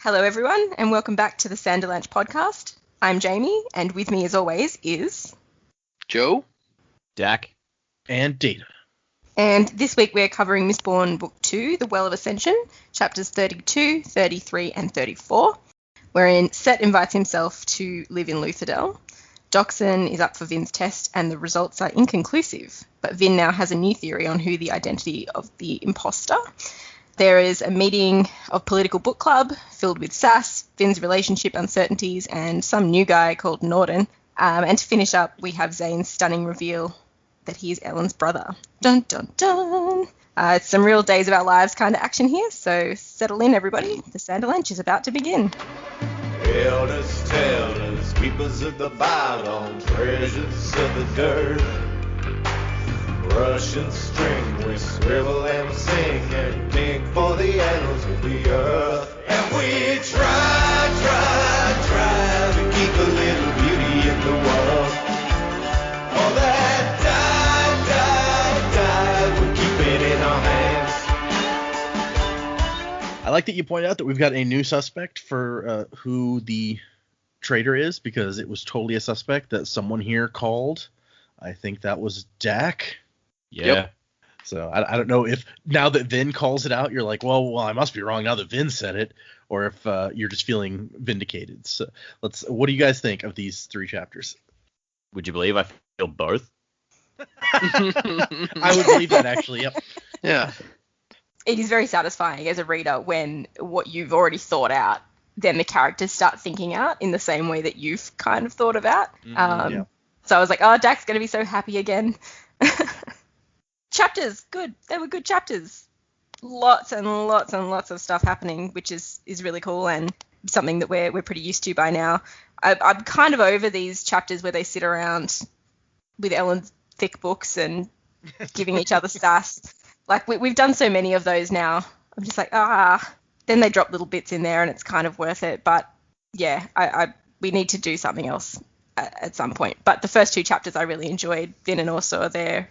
Hello, everyone, and welcome back to the Sanderlanche podcast. I'm Jaymee, and with me, as always, is Joe, Dac, and Data. And this week we're covering Mistborn Book 2, The Well of Ascension, chapters 32, 33, and 34, wherein Cett invites himself to live in Luthadel. Dockson is up for Vin's test, and the results are inconclusive, but Vin now has a new theory on who the identity of the imposter. There is a meeting of political book club filled with sass, Vin's relationship uncertainties, and some new guy called Norden. And to finish up, we have Zane's stunning reveal that he is Ellen's brother. Dun, dun, dun. It's some real days of our lives kind of action here, so settle in, everybody. The Sanderlanche is about to begin. Elders, tellers, keepers of the Bible, treasures of the dirt. Russian string, we scribble and sing and dig for the annals of the earth. And we try to keep a little beauty in the world. All that died, we keep it in our hands. I like that you point out that we've got a new suspect for who the traitor is, because it was totally a suspect that someone here called. I think that was Dac. Yeah. Yep. So I don't know if now that Vin calls it out, you're like, well, I must be wrong now that Vin said it, or if you're just feeling vindicated. So what do you guys think of these three chapters? Would you believe I feel both? I would believe that, actually. Yep. Yeah. It is very satisfying as a reader when what you've already thought out, then the characters start thinking out in the same way that you've kind of thought about. Yeah. So I was like, oh, Dac's going to be so happy again. Chapters, good. They were good chapters. Lots and lots and lots of stuff happening, which is really cool and something that we're pretty used to by now. I'm kind of over these chapters where they sit around with Ellen's thick books and giving each other sass. Like, we've done so many of those now. I'm just like, Then they drop little bits in there and it's kind of worth it. But, yeah, we need to do something else at some point. But the first two chapters I really enjoyed. Vin and Ursula, they're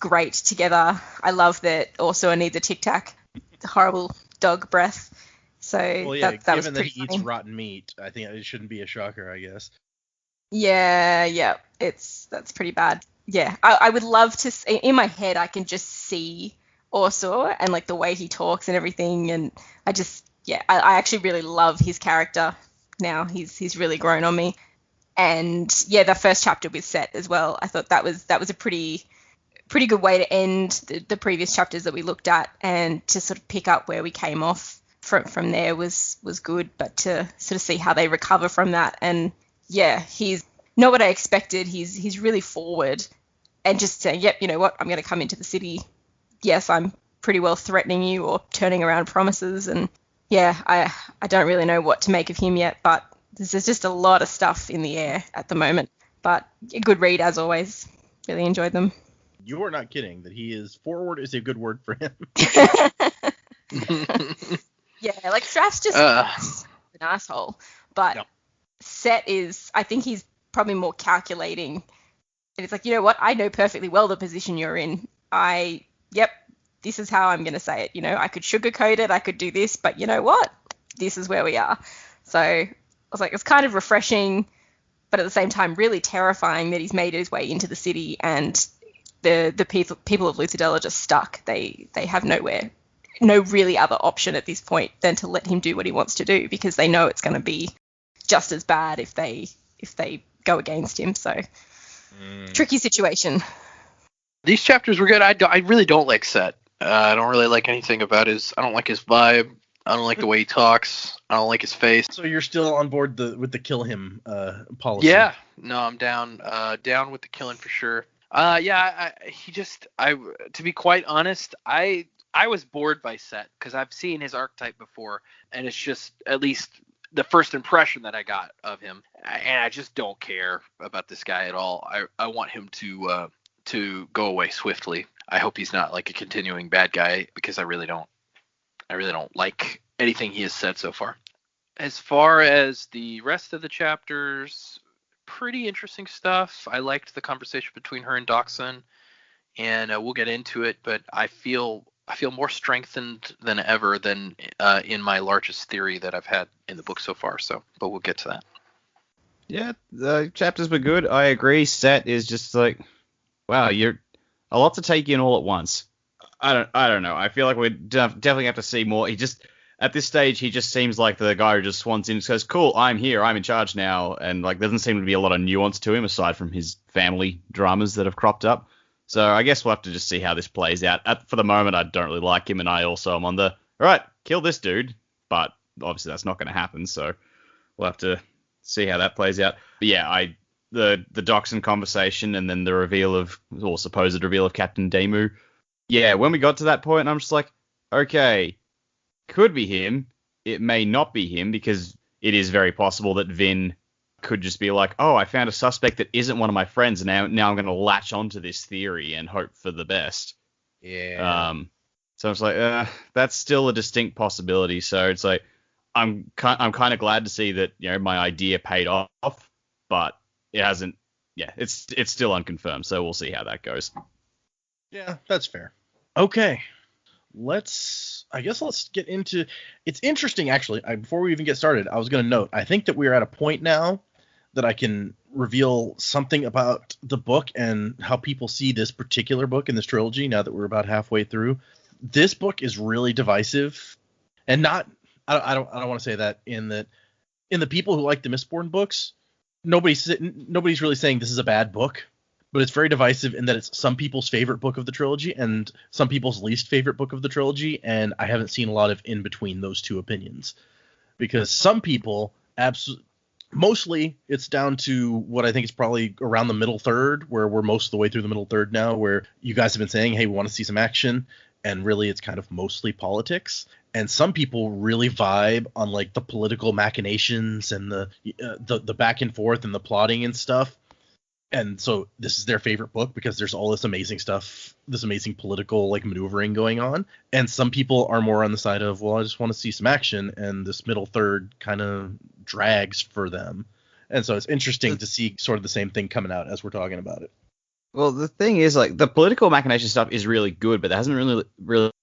great together. I love that Ursula needs a Tic Tac. Horrible dog breath. So Well, yeah, that was given that pretty he eats funny. rotten meat, I think it shouldn't be a shocker, I guess. Yeah, that's pretty bad. Yeah, I would love to see, in my head I can just see Ursula and like the way he talks and everything, and I actually really love his character now. He's really grown on me. And yeah, the first chapter with Cett as well, I thought that was a pretty good way to end the previous chapters that we looked at, and to sort of pick up where we came off from there was good, but to sort of see how they recover from that. And yeah, he's not what I expected. He's really forward and just saying, yep, you know what, I'm going to come into the city. Yes, I'm pretty well threatening you or turning around promises. And yeah, I don't really know what to make of him yet, but there's just a lot of stuff in the air at the moment. But a good read as always. Really enjoyed them. You are not kidding that he is forward is a good word for him. Yeah, like Strath's just an asshole, but No. Cett is, I think he's probably more calculating. And it's like, you know what, I know perfectly well the position you're in. This is how I'm going to say it. You know, I could sugarcoat it, I could do this, but you know what? This is where we are. So I was like, it's kind of refreshing, but at the same time really terrifying that he's made his way into the city and the people of Luthadel are just stuck. They have no really other option at this point than to let him do what he wants to do, because they know it's going to be just as bad if they go against him. So tricky situation. These chapters were good. I really don't like Cett. I don't really like anything about I don't like his vibe. I don't like the way he talks. I don't like his face. So you're still on board with the kill him policy? Yeah. No, I'm down. Down with the killing for sure. To be quite honest, I was bored by Cett because I've seen his archetype before, and it's just at least the first impression that I got of him, and I just don't care about this guy at all. I want him to go away swiftly. I hope he's not like a continuing bad guy, because I really don't like anything he has said so far. As far as the rest of the chapters, pretty interesting stuff. I liked the conversation between her and Dockson, and we'll get into it, but I feel I feel more strengthened than ever than in my largest theory that I've had in the book so far. So, but we'll get to that. Yeah, the chapters were good. I agree. Cett is just like, wow, you're a lot to take in all at once. I don't know. I feel like we definitely have to see more. At this stage, he just seems like the guy who just swans in and says, cool, I'm here, I'm in charge now. And like, there doesn't seem to be a lot of nuance to him aside from his family dramas that have cropped up. So I guess we'll have to just see how this plays out. For the moment, I don't really like him, and I also am on the, all right, kill this dude. But obviously that's not going to happen, so we'll have to see how that plays out. But yeah, the Doxson conversation and then the supposed reveal of Captain Damu. Yeah, when we got to that point, I'm just like, okay, could be him. It may not be him, because it is very possible that Vin could just be like, oh, I found a suspect that isn't one of my friends, and now I'm going to latch onto this theory and hope for the best. Yeah. So it's like, that's still a distinct possibility. So it's like, I'm kind of glad to see that, you know, my idea paid off, but it hasn't. Yeah, it's still unconfirmed. So we'll see how that goes. Yeah, that's fair. Okay. Let's get into. It's interesting, actually. Before we even get started, I was going to note, I think that we're at a point now that I can reveal something about the book and how people see this particular book in this trilogy now that we're about halfway through. This book is really divisive, and not. I don't want to say that in the people who like the Mistborn books, nobody's really saying this is a bad book. But it's very divisive in that it's some people's favorite book of the trilogy and some people's least favorite book of the trilogy, and I haven't seen a lot of in between those two opinions. Because some people, mostly it's down to what I think is probably around the middle third, where we're most of the way through the middle third now, where you guys have been saying, hey, we want to see some action, and really it's kind of mostly politics. And some people really vibe on like the political machinations and the back and forth and the plotting and stuff. And so this is their favorite book because there's all this amazing stuff, this amazing political like maneuvering going on. And some people are more on the side of, well, I just want to see some action, and this middle third kind of drags for them. And so it's interesting to see sort of the same thing coming out as we're talking about it. Well, the thing is, like, the political machination stuff is really good, but there hasn't really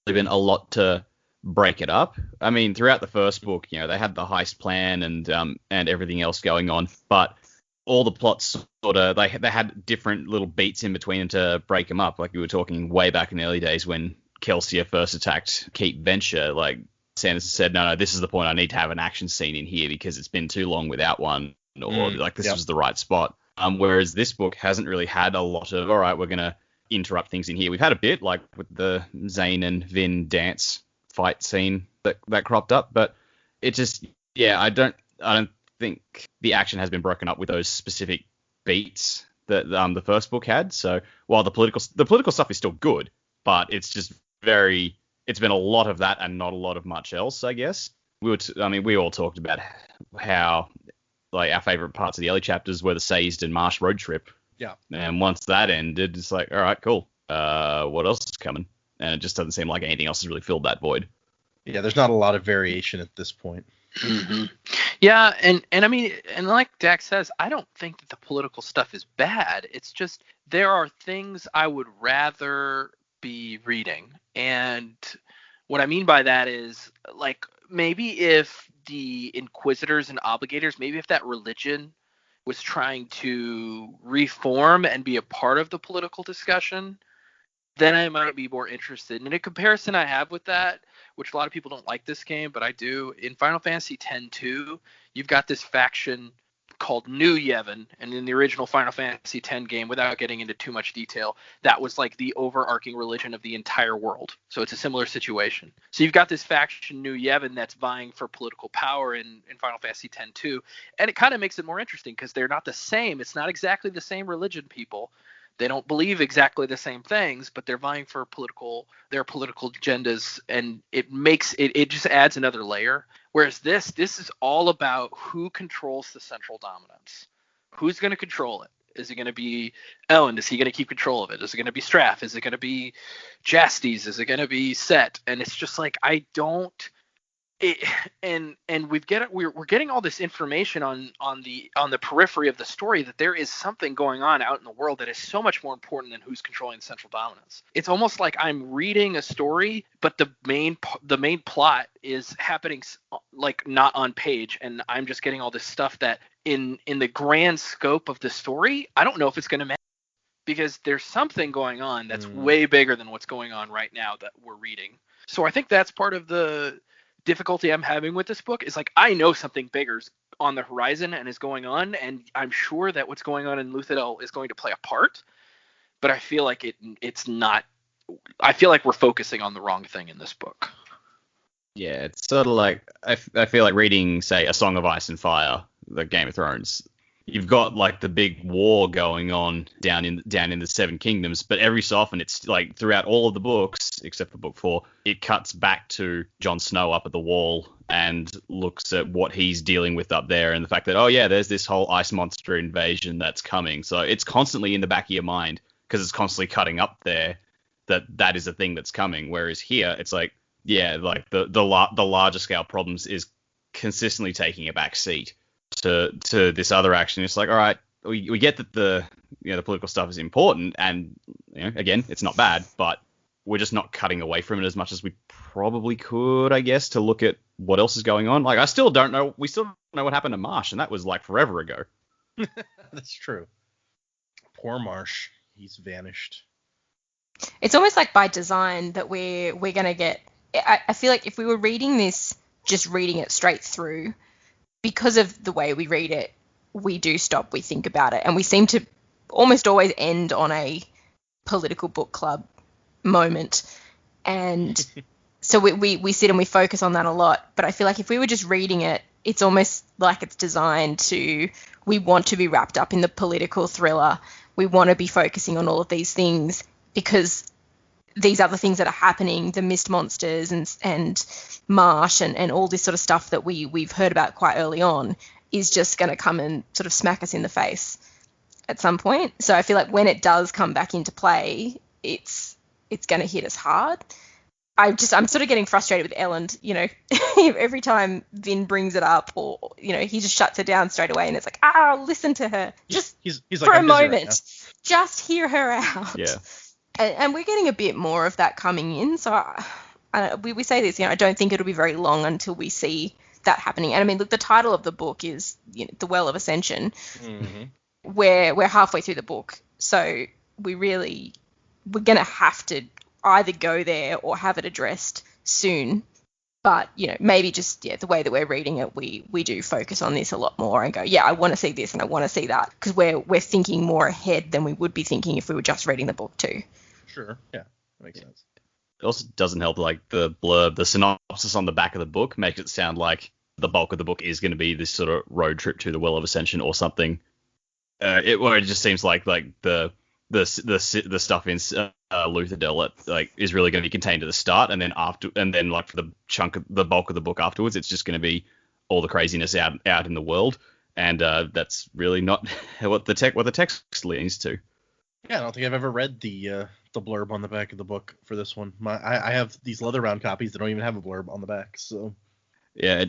been a lot to break it up. I mean, throughout the first book, you know, they had the heist plan and everything else going on, but all the plots sort of, they had different little beats in between to break them up. Like we were talking way back in the early days when Kelsier first attacked Keep Venture, like Sanderson said, no, this is the point, I need to have an action scene in here because it's been too long without one, or this was the right spot. Whereas this book hasn't really had a lot of, all right, we're going to interrupt things in here. We've had a bit, like with the Zane and Vin dance fight scene that cropped up, but it just, yeah, I don't think the action has been broken up with those specific beats that the first book had. So while the political stuff is still good, but it's just it's been a lot of that and not a lot of much else, I guess. We all talked about how, like, our favorite parts of the early chapters were the Sazed and Marsh road trip. Yeah. And once that ended, it's like, all right, cool. What else is coming? And it just doesn't seem like anything else has really filled that void. Yeah, there's not a lot of variation at this point. Mm-hmm. Yeah, and I mean, and like Dac says, I don't think that the political stuff is bad. It's just there are things I would rather be reading. And what I mean by that is, like, maybe if the Inquisitors and Obligators, maybe if that religion was trying to reform and be a part of the political discussion, then I might be more interested. And a comparison I have with that, which a lot of people don't like this game, but I do, in Final Fantasy X-2, you've got this faction called New Yevon, and in the original Final Fantasy X game, without getting into too much detail, that was like the overarching religion of the entire world. So it's a similar situation. So you've got this faction New Yevon that's vying for political power in Final Fantasy X-2, and it kind of makes it more interesting because they're not the same. It's not exactly the same religion, people. They don't believe exactly the same things, but they're vying for their political agendas, and it just adds another layer. Whereas this is all about who controls the central dominance. Who's going to control it? Is it going to be Ellen? Is he going to keep control of it? Is it going to be Straff? Is it going to be Jastes? Is it going to be Cett? And it's just like, I don't and we're getting all this information on the periphery of the story, that there is something going on out in the world that is so much more important than who's controlling the central dominance. It's almost like I'm reading a story, but the main plot is happening like not on page, and I'm just getting all this stuff that in the grand scope of the story, I don't know if it's going to matter, because there's something going on that's way bigger than what's going on right now that we're reading. So I think that's part of the difficulty I'm having with this book, is like, I know something bigger's on the horizon and is going on, and I'm sure that what's going on in Luthadel is going to play a part, but I feel like it's not. I feel like we're focusing on the wrong thing in this book. Yeah, it's sort of like I feel like reading, say, A Song of Ice and Fire, the Game of Thrones. You've got like the big war going on down in the Seven Kingdoms, but every so often it's like throughout all of the books, except for book 4, it cuts back to Jon Snow up at the wall and looks at what he's dealing with up there, and the fact that, oh yeah, there's this whole ice monster invasion that's coming. So it's constantly in the back of your mind, because it's constantly cutting up there that is a thing that's coming. Whereas here, it's like, yeah, like the larger scale problems is consistently taking a back seat to this other action. It's like, all right, we get that the political stuff is important, and again, it's not bad, but we're just not cutting away from it as much as we probably could, I guess, to look at what else is going on. Like, we still don't know what happened to Marsh, and that was like forever ago. That's true. Poor Marsh, he's vanished. It's almost like by design that we're gonna get. I feel like if we were reading this, just reading it straight through, because of the way we read it, we do stop, we think about it, and we seem to almost always end on a political book club moment. And so we sit and we focus on that a lot. But I feel like if we were just reading it, it's almost like it's designed to, we want to be wrapped up in the political thriller. We want to be focusing on all of these things, because these other things that are happening, the mist monsters and Marsh and all this sort of stuff that we've heard about quite early on, is just going to come and sort of smack us in the face at some point. So I feel like when it does come back into play, it's going to hit us hard. I'm sort of getting frustrated with Elland, every time Vin brings it up, or, he just shuts it down straight away, and it's like, listen to her. Just he's for like, a moment, just hear her out. Yeah. And we're getting a bit more of that coming in. So we say this, I don't think it'll be very long until we see that happening. And I mean, look, the title of the book is The Well of Ascension. Mm-hmm. We're halfway through the book. So we're going to have to either go there or have it addressed soon. But, maybe just, the way that we're reading it, we do focus on this a lot more and go, I want to see this and I want to see that, because we're thinking more ahead than we would be thinking if we were just reading the book too. Sure. Yeah, that makes sense. It also doesn't help, like, the blurb, the synopsis on the back of the book makes it sound like the bulk of the book is going to be this sort of road trip to the Well of Ascension or something. It just seems like the stuff in Luthadel like is really going to be contained at the start, and then like for the bulk of the book afterwards, it's just going to be all the craziness out in the world, and that's really not what the text leans to. Yeah, I don't think I've ever read the blurb on the back of the book for this one. I have these leather-bound copies that don't even have a blurb on the back. So yeah,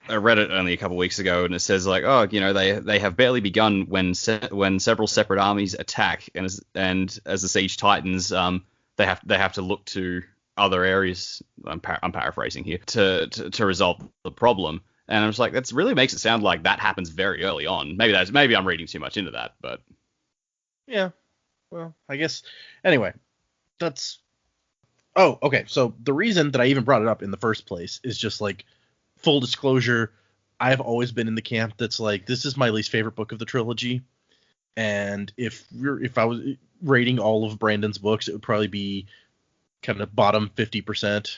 I read it only a couple of weeks ago, and it says like, they have barely begun when several separate armies attack, and as the siege tightens, they have to look to other areas. I'm paraphrasing here to resolve the problem. And I was like, that really makes it sound like that happens very early on. Maybe I'm reading too much into that, but yeah. Well, I guess anyway. That's. Oh, okay. So the reason that I even brought it up in the first place is just like, full disclosure, I've always been in the camp that's like, this is my least favorite book of the trilogy, and if I was rating all of Brandon's books, it would probably be kind of bottom 50%.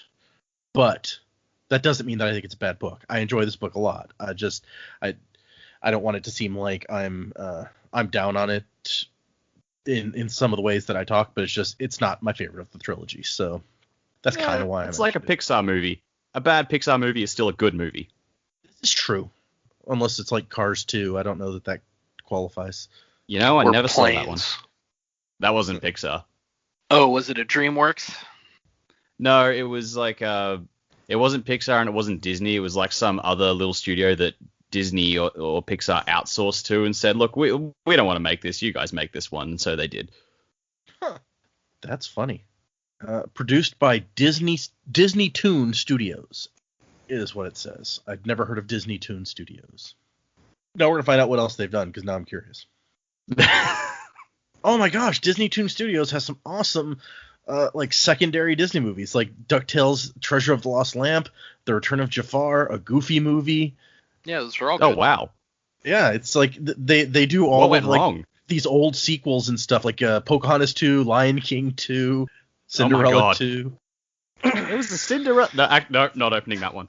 But that doesn't mean that I think it's a bad book. I enjoy this book a lot. I don't want it to seem like I'm down on it in some of the ways that I talk, but it's not my favorite of the trilogy. So that's kind of why it's like a Pixar movie. A bad Pixar movie is still a good movie. This is true. Unless it's like Cars 2. I don't know that qualifies. I never saw that one. That wasn't Pixar. Oh, was it a DreamWorks? No, it was like It wasn't Pixar and it wasn't Disney. It was like some other little studio that Disney or Pixar outsourced to and said, look, we don't want to make this. You guys make this one. And so they did. Huh. That's funny. Produced by Disney Toon Studios is what it says. I've never heard of Disney Toon Studios. Now we're going to find out what else they've done because now I'm curious. Oh my gosh, Disney Toon Studios has some awesome like secondary Disney movies like DuckTales, Treasure of the Lost Lamp, The Return of Jafar, a Goofy movie. Yeah, those are all good. Oh, wow. Yeah, it's like they do all What went of like wrong? these old sequels and stuff like Pocahontas 2, Lion King 2, Cinderella God. 2. It was the Cinderella. No, not opening that one.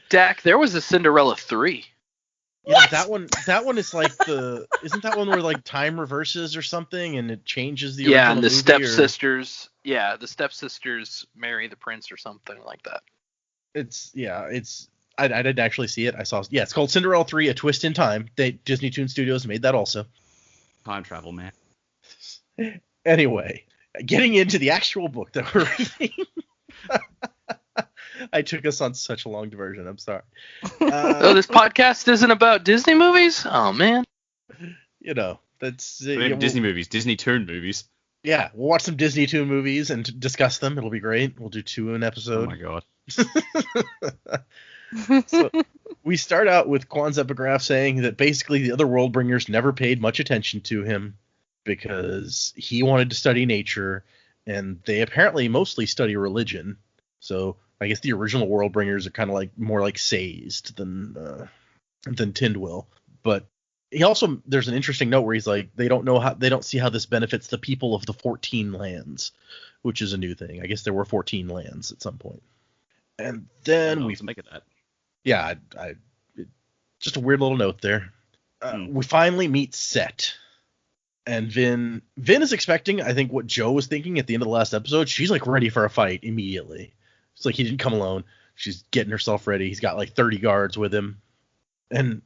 Dac, there was a Cinderella 3. Yeah, that one is like isn't that one where like time reverses or something and it changes the Yeah, original and the movie, stepsisters. Yeah, the stepsisters marry the prince or something like that. I didn't actually see it. I saw it's called Cinderella 3: A Twist in Time. Disney Toon Studios made that also. Time travel, man. Anyway, getting into the actual book that we're reading. I took us on such a long diversion. I'm sorry. So this podcast isn't about Disney movies? Oh, man. You know, that's Disney movies, Disney Toon movies. Yeah, we'll watch some Disney Toon movies and discuss them. It'll be great. We'll do 2 an episode. Oh my god. So we start out with Quan's epigraph saying that basically the other Worldbringers never paid much attention to him because he wanted to study nature, and they apparently mostly study religion. So I guess the original Worldbringers are kind of like more like Sazed than Tindwyl. But he also, there's an interesting note where he's like, they don't see how this benefits the people of the 14 lands, which is a new thing. I guess there were 14 lands at some point. And then we make it that. Yeah, just a weird little note there. We finally meet Cett. And Vin is expecting, I think, what Joe was thinking at the end of the last episode. She's like ready for a fight immediately. It's like he didn't come alone. She's getting herself ready. He's got like 30 guards with him. And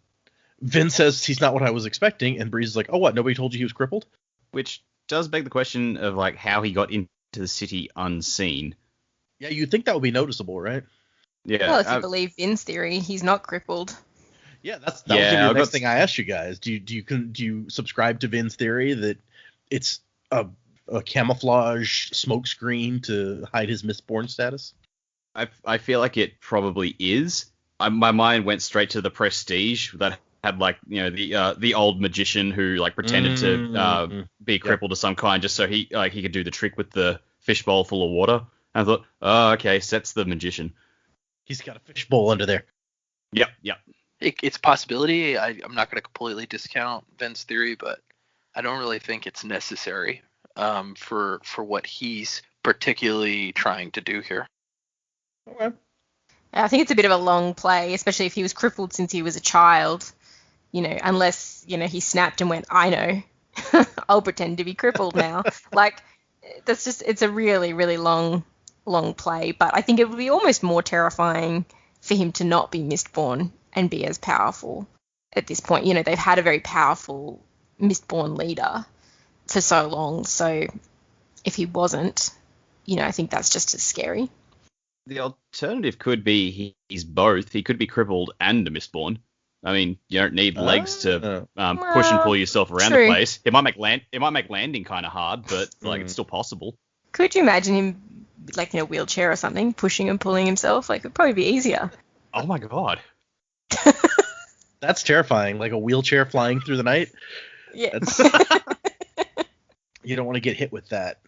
Vin says he's not what I was expecting. And Breeze is like, oh, what? Nobody told you he was crippled? Which does beg the question of like how he got into the city unseen. Yeah, you'd think that would be noticeable, right? Yeah. Well, if you believe Vin's theory, he's not crippled. Yeah, that was gonna be the next thing I asked you guys. Do you subscribe to Vin's theory that it's a camouflage smokescreen to hide his Mistborn status? I feel like it probably is. My mind went straight to the Prestige that had like, you know, the old magician who like pretended to be crippled of some kind just so he could do the trick with the fishbowl full of water. And I thought, oh, okay, Cett's the magician. He's got a fishbowl under there. Yep. It's a possibility. I'm not going to completely discount Vin's theory, but I don't really think it's necessary for what he's particularly trying to do here. Okay. I think it's a bit of a long play, especially if he was crippled since he was a child. You know, unless, you know, he snapped and went, I know, I'll pretend to be crippled now. Like, it's a really, really long play. But I think it would be almost more terrifying for him to not be Mistborn and be as powerful at this point. You know, they've had a very powerful Mistborn leader for so long. So if he wasn't, you know, I think that's just as scary. The alternative could be he's both. He could be crippled and a Mistborn. I mean, you don't need legs to push and pull yourself around the place. It might make landing kind of hard, but like it's still possible. Could you imagine him like in a wheelchair or something, pushing and pulling himself? Like, it'd probably be easier. Oh my god. That's terrifying. Like a wheelchair flying through the night. Yeah. You don't want to get hit with that.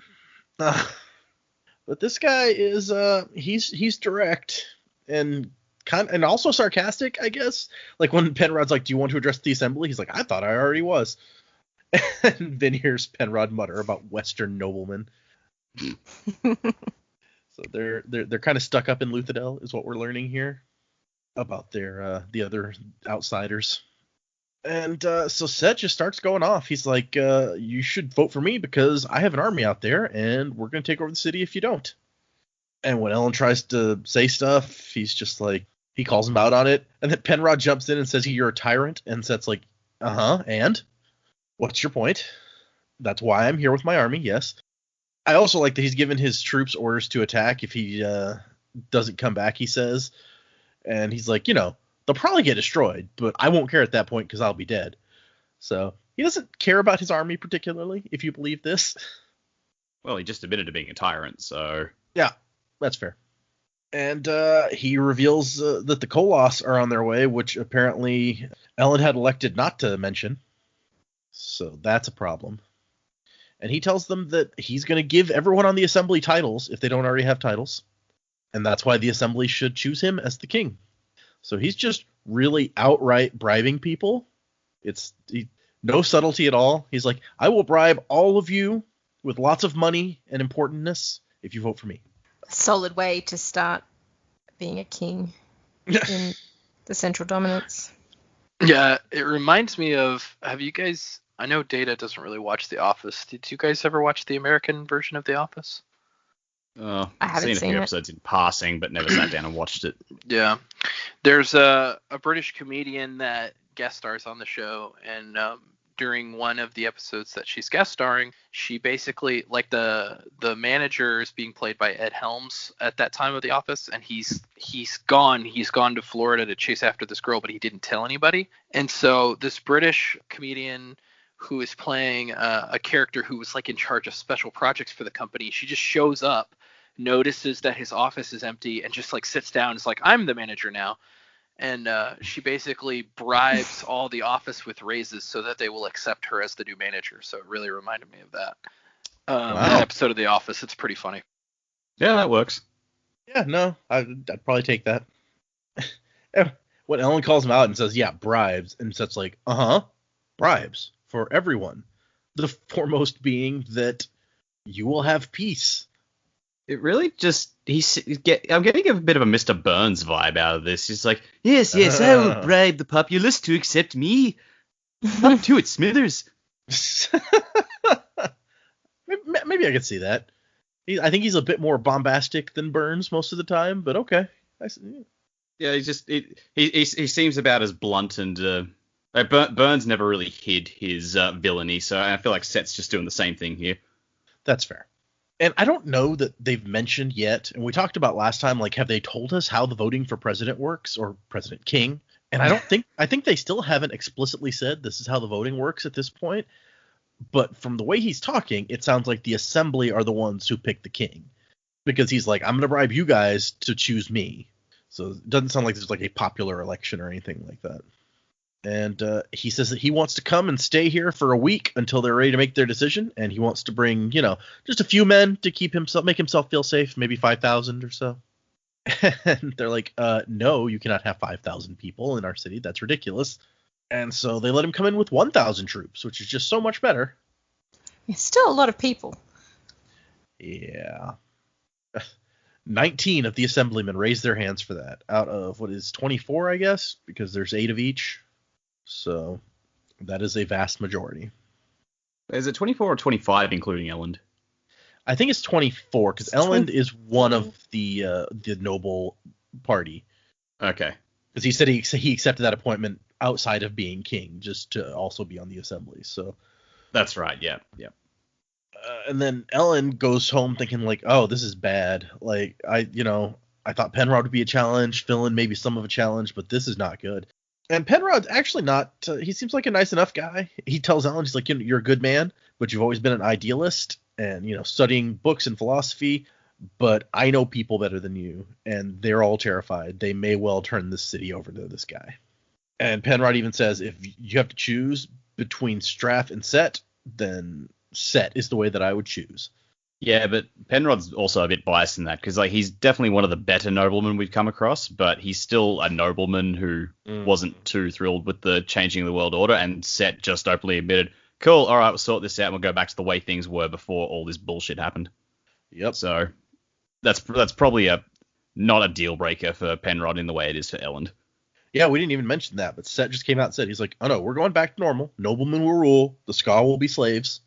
But this guy is he's direct and and also sarcastic, I guess. Like when Penrod's like, "Do you want to address the assembly?" He's like, "I thought I already was." And then hears Penrod mutter about Western noblemen. So they're kind of stuck up in Luthadel, is what we're learning here about their the other outsiders. And so Cett just starts going off. He's like, you should vote for me because I have an army out there, and we're going to take over the city if you don't. And when Ellen tries to say stuff, he's just like, he calls him out on it. And then Penrod jumps in and says, you're a tyrant. And Cett's like, and? What's your point? That's why I'm here with my army, yes. I also like that he's given his troops orders to attack if he doesn't come back, he says. And he's like, they'll probably get destroyed, but I won't care at that point because I'll be dead. So he doesn't care about his army particularly, if you believe this. Well, he just admitted to being a tyrant, so... Yeah, that's fair. And he reveals that the Koloss are on their way, which apparently Ellen had elected not to mention. So that's a problem. And he tells them that he's going to give everyone on the assembly titles if they don't already have titles. And that's why the assembly should choose him as the king. So he's just really outright bribing people. No subtlety at all. He's like, I will bribe all of you with lots of money and importantness if you vote for me. A solid way to start being a king in the central dominance. Yeah, it reminds me of, have you guys, I know Data doesn't really watch The Office. Did you guys ever watch the American version of The Office? I haven't seen a few episodes in passing, but never sat down and watched it. Yeah. There's a British comedian that guest stars on the show, and during one of the episodes that she's guest starring, she basically, like, the manager is being played by Ed Helms at that time of The Office, and he's gone to Florida to chase after this girl, but he didn't tell anybody. And so this British comedian who is playing a character who was like in charge of special projects for the company, she just shows up, notices that his office is empty, and just like sits down. It's like, I'm the manager now. And she basically bribes all the office with raises so that they will accept her as the new manager. So it really reminded me of that. That episode of The Office. It's pretty funny. Yeah, that works. Yeah, no, I'd probably take that. When Ellen calls him out and says, yeah, bribes, and Cett's like, bribes for everyone. The foremost being that you will have peace. It really just, I'm getting a bit of a Mr. Burns vibe out of this. He's like, yes, I will bribe the populace to accept me. Up to it, Smithers. Maybe I could see that. I think he's a bit more bombastic than Burns most of the time, but okay. Yeah, he seems about as blunt, and Burns never really hid his villainy, so I feel like Cett's just doing the same thing here. That's fair. And I don't know that they've mentioned yet, and we talked about last time, like, have they told us how the voting for president works, or President King? And I think they still haven't explicitly said this is how the voting works at this point. But from the way he's talking, it sounds like the assembly are the ones who pick the king. Because he's like, I'm going to bribe you guys to choose me. So it doesn't sound like there's like a popular election or anything like that. And he says that he wants to come and stay here for a week until they're ready to make their decision. And he wants to bring, just a few men to make himself feel safe, maybe 5,000 or so. And they're like, no, you cannot have 5,000 people in our city. That's ridiculous. And so they let him come in with 1,000 troops, which is just so much better. It's still a lot of people. Yeah. 19 of the assemblymen raised their hands for that out of what is 24, I guess, because there's 8 of each. So that is a vast majority. Is it 24 or 25, including Elland? I think it's 24, because Elland is one of the noble party. Okay. Because he said he accepted that appointment outside of being king, just to also be on the assembly. So that's right. Yeah. And then Ellen goes home thinking like, oh, this is bad. Like I thought Penrod would be a challenge, Philin maybe some of a challenge, but this is not good. And Penrod's actually not. He seems like a nice enough guy. He tells Ellen, he's like, you're a good man, but you've always been an idealist and studying books and philosophy. But I know people better than you, and they're all terrified. They may well turn this city over to this guy. And Penrod even says, if you have to choose between Strath and Cett, then Cett is the way that I would choose. Yeah, but Penrod's also a bit biased in that, because he's definitely one of the better noblemen we've come across, but he's still a nobleman who wasn't too thrilled with the changing of the world order, and Cett just openly admitted, cool, all right, we'll sort this out, and we'll go back to the way things were before all this bullshit happened. Yep. So that's probably not a deal breaker for Penrod in the way it is for Elland. Yeah, we didn't even mention that, but Cett just came out and said, he's like, oh no, we're going back to normal. Noblemen will rule. The Ska will be slaves.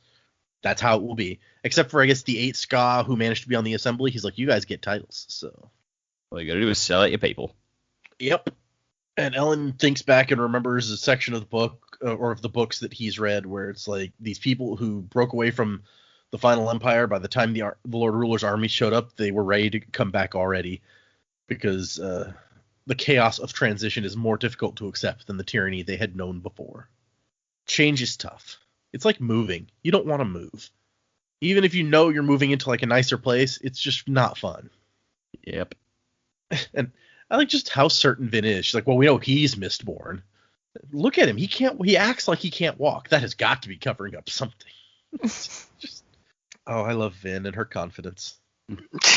That's how it will be. Except for, I guess, the 8 Ska who managed to be on the assembly. He's like, you guys get titles. So all you got to do is sell out your people. Yep. And Ellen thinks back and remembers a section of the book, or of the books that he's read, where it's like these people who broke away from the Final Empire, by the time the Lord Ruler's army showed up, they were ready to come back already, because the chaos of transition is more difficult to accept than the tyranny they had known before. Change is tough. It's like moving. You don't want to move. Even if you know you're moving into like a nicer place, it's just not fun. Yep. And I like just how certain Vin is. She's like, well, we know he's Mistborn. Look at him. He acts like he can't walk. That has got to be covering up something. Oh, I love Vin and her confidence.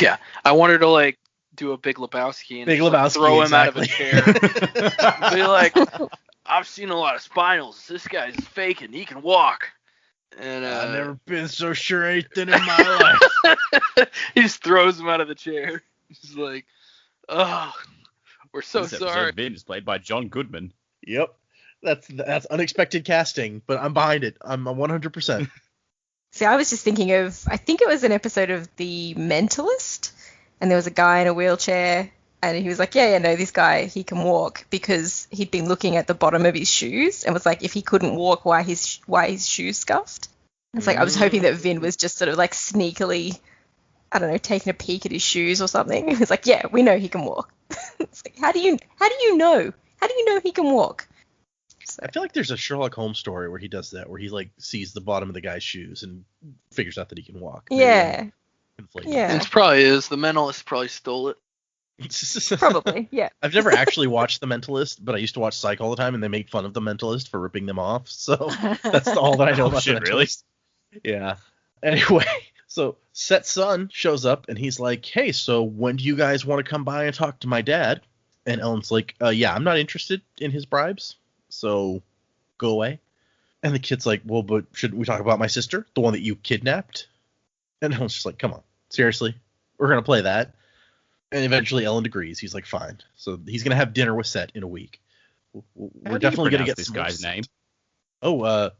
Yeah, I want her to like do a Big Lebowski and throw him out of a chair. Be like, I've seen a lot of spinals. This guy's faking. He can walk. And I've never been so sure anything in my life. He just throws him out of the chair. He's like, oh, we're so This sorry. episode Vin is played by John Goodman. Yep. That's unexpected casting, but I'm behind it. I'm 100%. See, I was just thinking of, I think it was an episode of The Mentalist, and there was a guy in a wheelchair, and he was like, yeah, no, this guy, he can walk, because he'd been looking at the bottom of his shoes, and was like, if he couldn't walk, why his shoes scuffed? It's like, I was hoping that Vin was just sort of like sneakily, I don't know, taking a peek at his shoes or something. It's like, yeah, we know he can walk. It's like, how do you know? How do you know he can walk? So. I feel like there's a Sherlock Holmes story where he does that, where he like sees the bottom of the guy's shoes and figures out that he can walk. Yeah. Yeah. It probably is. The Mentalist probably stole it. Probably, yeah. I've never actually watched The Mentalist, but I used to watch Psych all the time, and they make fun of The Mentalist for ripping them off. So that's all that I know about The Mentalist. Really? Yeah. Anyway, so Cett's son shows up, and he's like, hey, so when do you guys want to come by and talk to my dad? And Ellen's like, yeah, I'm not interested in his bribes, so go away. And the kid's like, well, but shouldn't we talk about my sister, the one that you kidnapped? And Ellen's just like, come on, seriously? We're going to play that? And eventually Ellen agrees. He's like, fine. So he's going to have dinner with Cett in a week. We're definitely going to get this guy's name. Oh,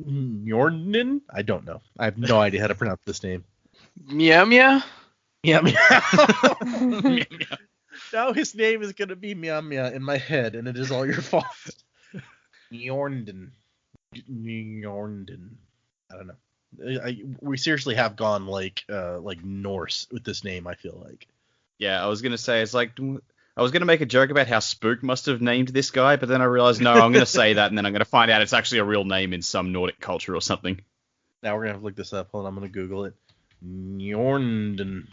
Njornden? I don't know. I have no idea how to pronounce this name. Meow meow? Meow meow. Now his name is going to be Meow meow in my head, and it is all your fault. Njornden. I don't know. We seriously have gone like Norse with this name, I feel like. Yeah, I was going to say, it's like, I was going to make a joke about how Spook must have named this guy, but then I realized, no, I'm going to say that, and then I'm going to find out it's actually a real name in some Nordic culture or something. Now we're going to have to look this up. Hold on, I'm going to Google it. Njornden.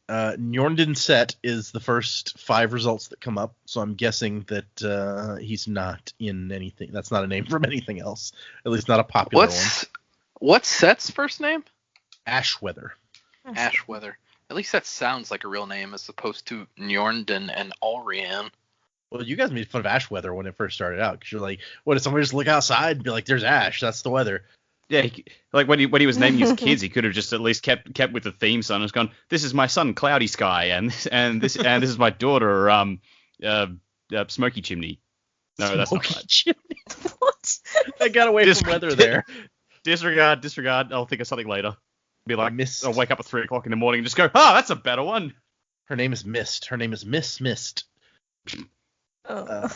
Njornden Cett is the first 5 results that come up, so I'm guessing that he's not in anything. That's not a name from anything else. At least not a popular one. What's Cett's first name? Ashweather. Ashweather. At least that sounds like a real name as opposed to Njornden and Ulrian. Well, you guys made fun of Ashweather when it first started out, because you're like, what, did somebody just look outside and be like, there's ash, that's the weather? Yeah, like when he was naming his kids, he could have just at least kept with the theme song and has gone, this is my son, Cloudy Sky, and this is my daughter, Smoky Chimney. No, that's not right. Chimney. What? I got away from weather there. Disregard. I'll think of something later. Be like, I'll wake up at 3 o'clock in the morning and just go, that's a better one. Her name is Mist. Her name is Miss Mist. Oh.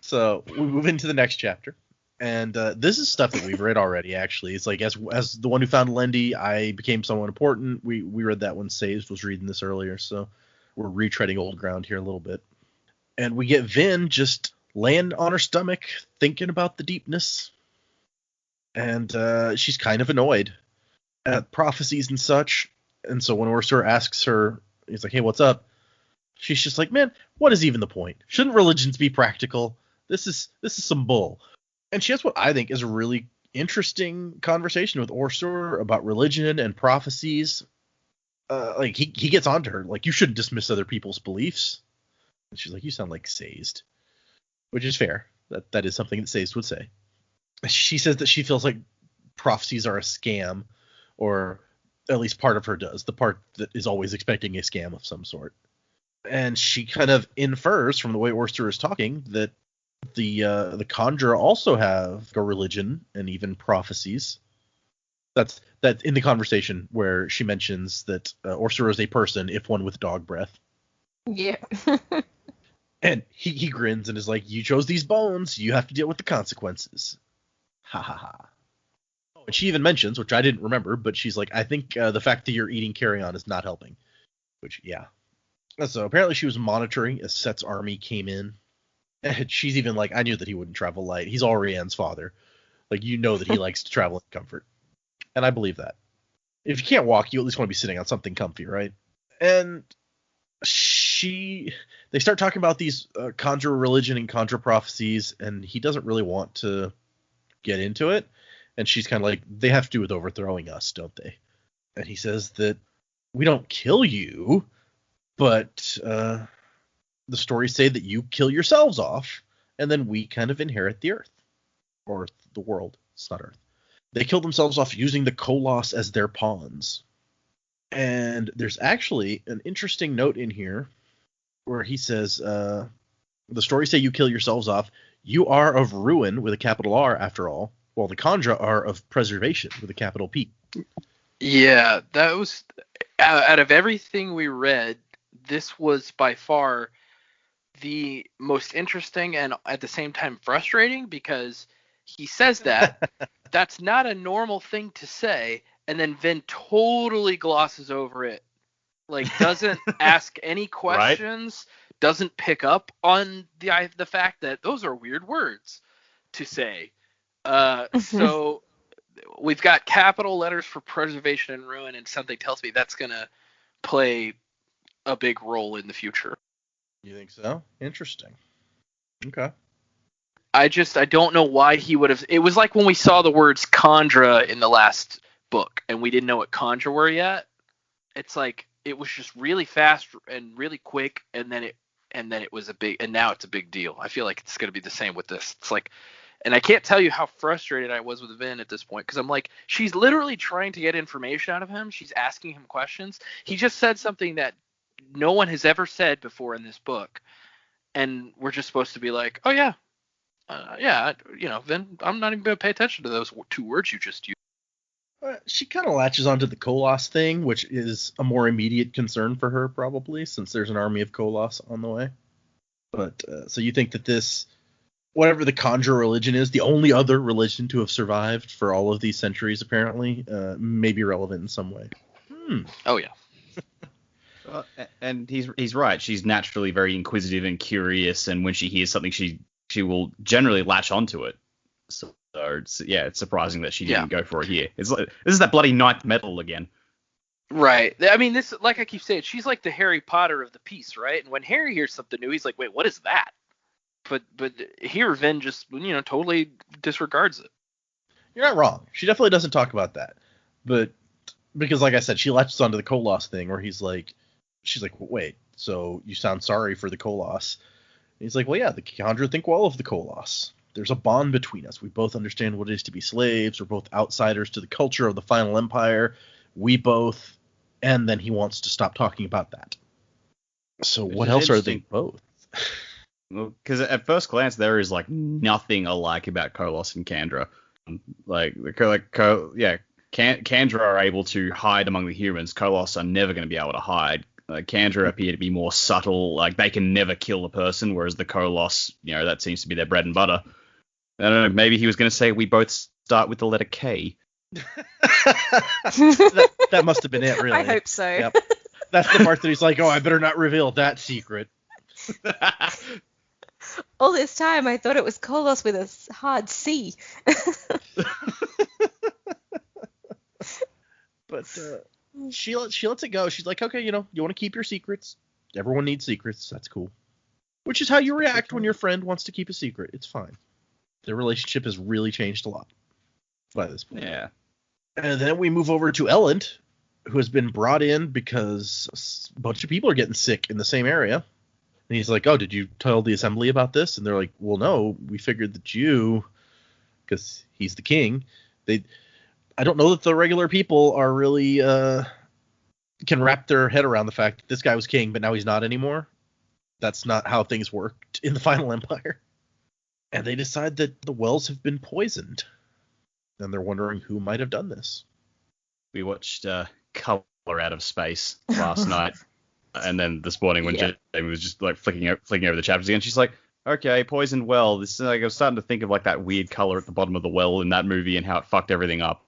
So we move into the next chapter. And this is stuff that we've read already, actually. It's like, as the one who found Lendi, I became someone important. We read that when Saves was reading this earlier, so we're retreading old ground here a little bit. And we get Vin just laying on her stomach, thinking about the deepness. And she's kind of annoyed at prophecies and such. And so when Ursula asks her, he's like, hey, what's up? She's just like, man, what is even the point? Shouldn't religions be practical? This is some bull. And she has what I think is a really interesting conversation with Ursula about religion and prophecies. Like he gets onto her, like, you shouldn't dismiss other people's beliefs. And she's like, you sound like Sazed. Which is fair. That is something that Sazed would say. She says that she feels like prophecies are a scam, or at least part of her does, the part that is always expecting a scam of some sort. And she kind of infers from the way Ursula is talking that the Kandra also have a religion and even prophecies. That's in the conversation where she mentions that Ursula is a person, if one with dog breath. Yeah. And he grins and is like, you chose these bones, you have to deal with the consequences. Ha ha ha. Oh, And she even mentions, which I didn't remember, but she's like, I think the fact that you're eating carrion is not helping. Which, yeah. So apparently she was monitoring as Cett's army came in. And she's even like, I knew that he wouldn't travel light. He's Orianne's father. Like, you know that he likes to travel in comfort. And I believe that. If you can't walk, you at least want to be sitting on something comfy, right? And they start talking about these Kandra religion and Kandra prophecies, and he doesn't really want to get into it. And she's kind of like, they have to do with overthrowing us, don't they? And he says that we don't kill you, but the stories say that you kill yourselves off, and then we kind of inherit the earth. Or the world. It's not earth. They kill themselves off using the Koloss as their pawns. And there's actually an interesting note in here where he says, the stories say you kill yourselves off. You are of ruin with a capital R after all, while the Kandra are of preservation with a capital P. Yeah, that was out of everything we read, this was by far the most interesting and at the same time frustrating, because he says that that's not a normal thing to say, and then Vin totally glosses over it, like doesn't ask any questions, doesn't pick up on the fact that those are weird words to say. So we've got capital letters for preservation and ruin, and something tells me that's gonna play a big role in the future. You think so? Interesting. Okay. I don't know why he would have. It was like when we saw the words Kandra in the last book, and we didn't know what Kandra were yet. It's like it was just really fast and really quick, and then it was a big, and now it's a big deal. I feel like it's going to be the same with this. It's like, and I can't tell you how frustrated I was with Vin at this point, because I'm like, she's literally trying to get information out of him. She's asking him questions. He just said something that no one has ever said before in this book, and we're just supposed to be like, oh yeah. Vin, I'm not even going to pay attention to those two words you just used. She kind of latches onto the Koloss thing, which is a more immediate concern for her, probably, since there's an army of Koloss on the way. But, so you think that this, whatever the Kandra religion is, the only other religion to have survived for all of these centuries, apparently, may be relevant in some way. Oh, yeah. And he's right. She's naturally very inquisitive and curious, and when she hears something, she will generally latch onto it. So it's surprising that she didn't go for it here. This is that bloody ninth metal again. Right. I mean, this, like I keep saying, she's like the Harry Potter of the piece, right? And when Harry hears something new, he's like, wait, what is that? But here, Vin just, totally disregards it. You're not wrong. She definitely doesn't talk about that. But because, like I said, she latches onto the Koloss thing, where she's like, wait, so you sound sorry for the Koloss. And he's like, well, yeah, the Kandra think well of the Koloss. There's a bond between us. We both understand what it is to be slaves. We're both outsiders to the culture of the Final Empire. We both, and then he wants to stop talking about that. So what else are they both? Well, because at first glance, there is like nothing alike about Koloss and Kandra. Kandra are able to hide among the humans. Koloss are never going to be able to hide. Kandra appear to be more subtle, like they can never kill a person, whereas the Koloss, that seems to be their bread and butter. I don't know, maybe he was going to say we both start with the letter K. that must have been it, really. I hope so. Yep. That's the part that he's like, oh, I better not reveal that secret. All this time, I thought it was Koloss with a hard C. But she lets it go. She's like, okay, you want to keep your secrets. Everyone needs secrets. That's cool. Which is how you react when your friend wants to keep a secret. It's fine. Their relationship has really changed a lot by this point. Yeah. And then we move over to Elend, who has been brought in because a bunch of people are getting sick in the same area. And he's like, oh, did you tell the assembly about this? And they're like, well, no, we figured that you, because he's the king, I don't know that the regular people are really can wrap their head around the fact that this guy was king, but now he's not anymore. That's not how things worked in the Final Empire. And they decide that the wells have been poisoned. And they're wondering who might have done this. We watched Color Out of Space last night. And then this morning when Jaymee was just like flicking over the chapters again, she's like, okay, poisoned well. This is like, I was starting to think of like that weird color at the bottom of the well in that movie and how it fucked everything up.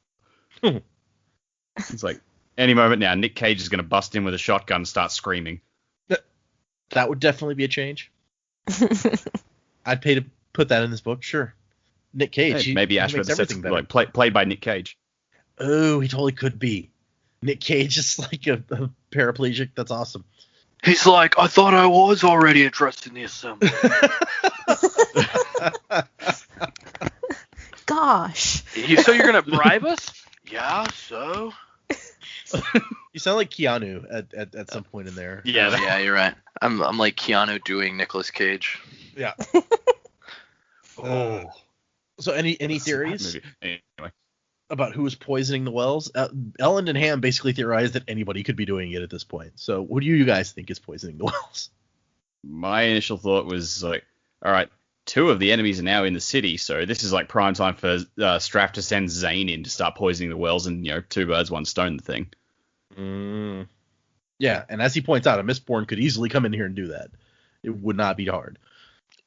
It's like, any moment now, Nick Cage is going to bust in with a shotgun and start screaming. That would definitely be a change. I'd pay to put that in this book, sure. Nick Cage. Hey, maybe Ashford Sett's like played by Nick Cage. Oh, he totally could be. Nick Cage is like a paraplegic. That's awesome. He's like, I thought I was already addressed in the assembly. Gosh. So you're gonna bribe us? Yeah. So. You sound like Keanu at some point in there. Yeah, you're right. I'm like Keanu doing Nicolas Cage. Yeah. So any theories Anyway. about who was poisoning the wells? Ellen and Ham basically theorized that anybody could be doing it at this point. So what do you guys think is poisoning the wells? My initial thought was like, all right, 2 of the enemies are now in the city, so this is like prime time for Straff to send Zane in to start poisoning the wells, and 2 birds, 1 stone the thing. Yeah, and as he points out, a Mistborn could easily come in here and do that. It would not be hard.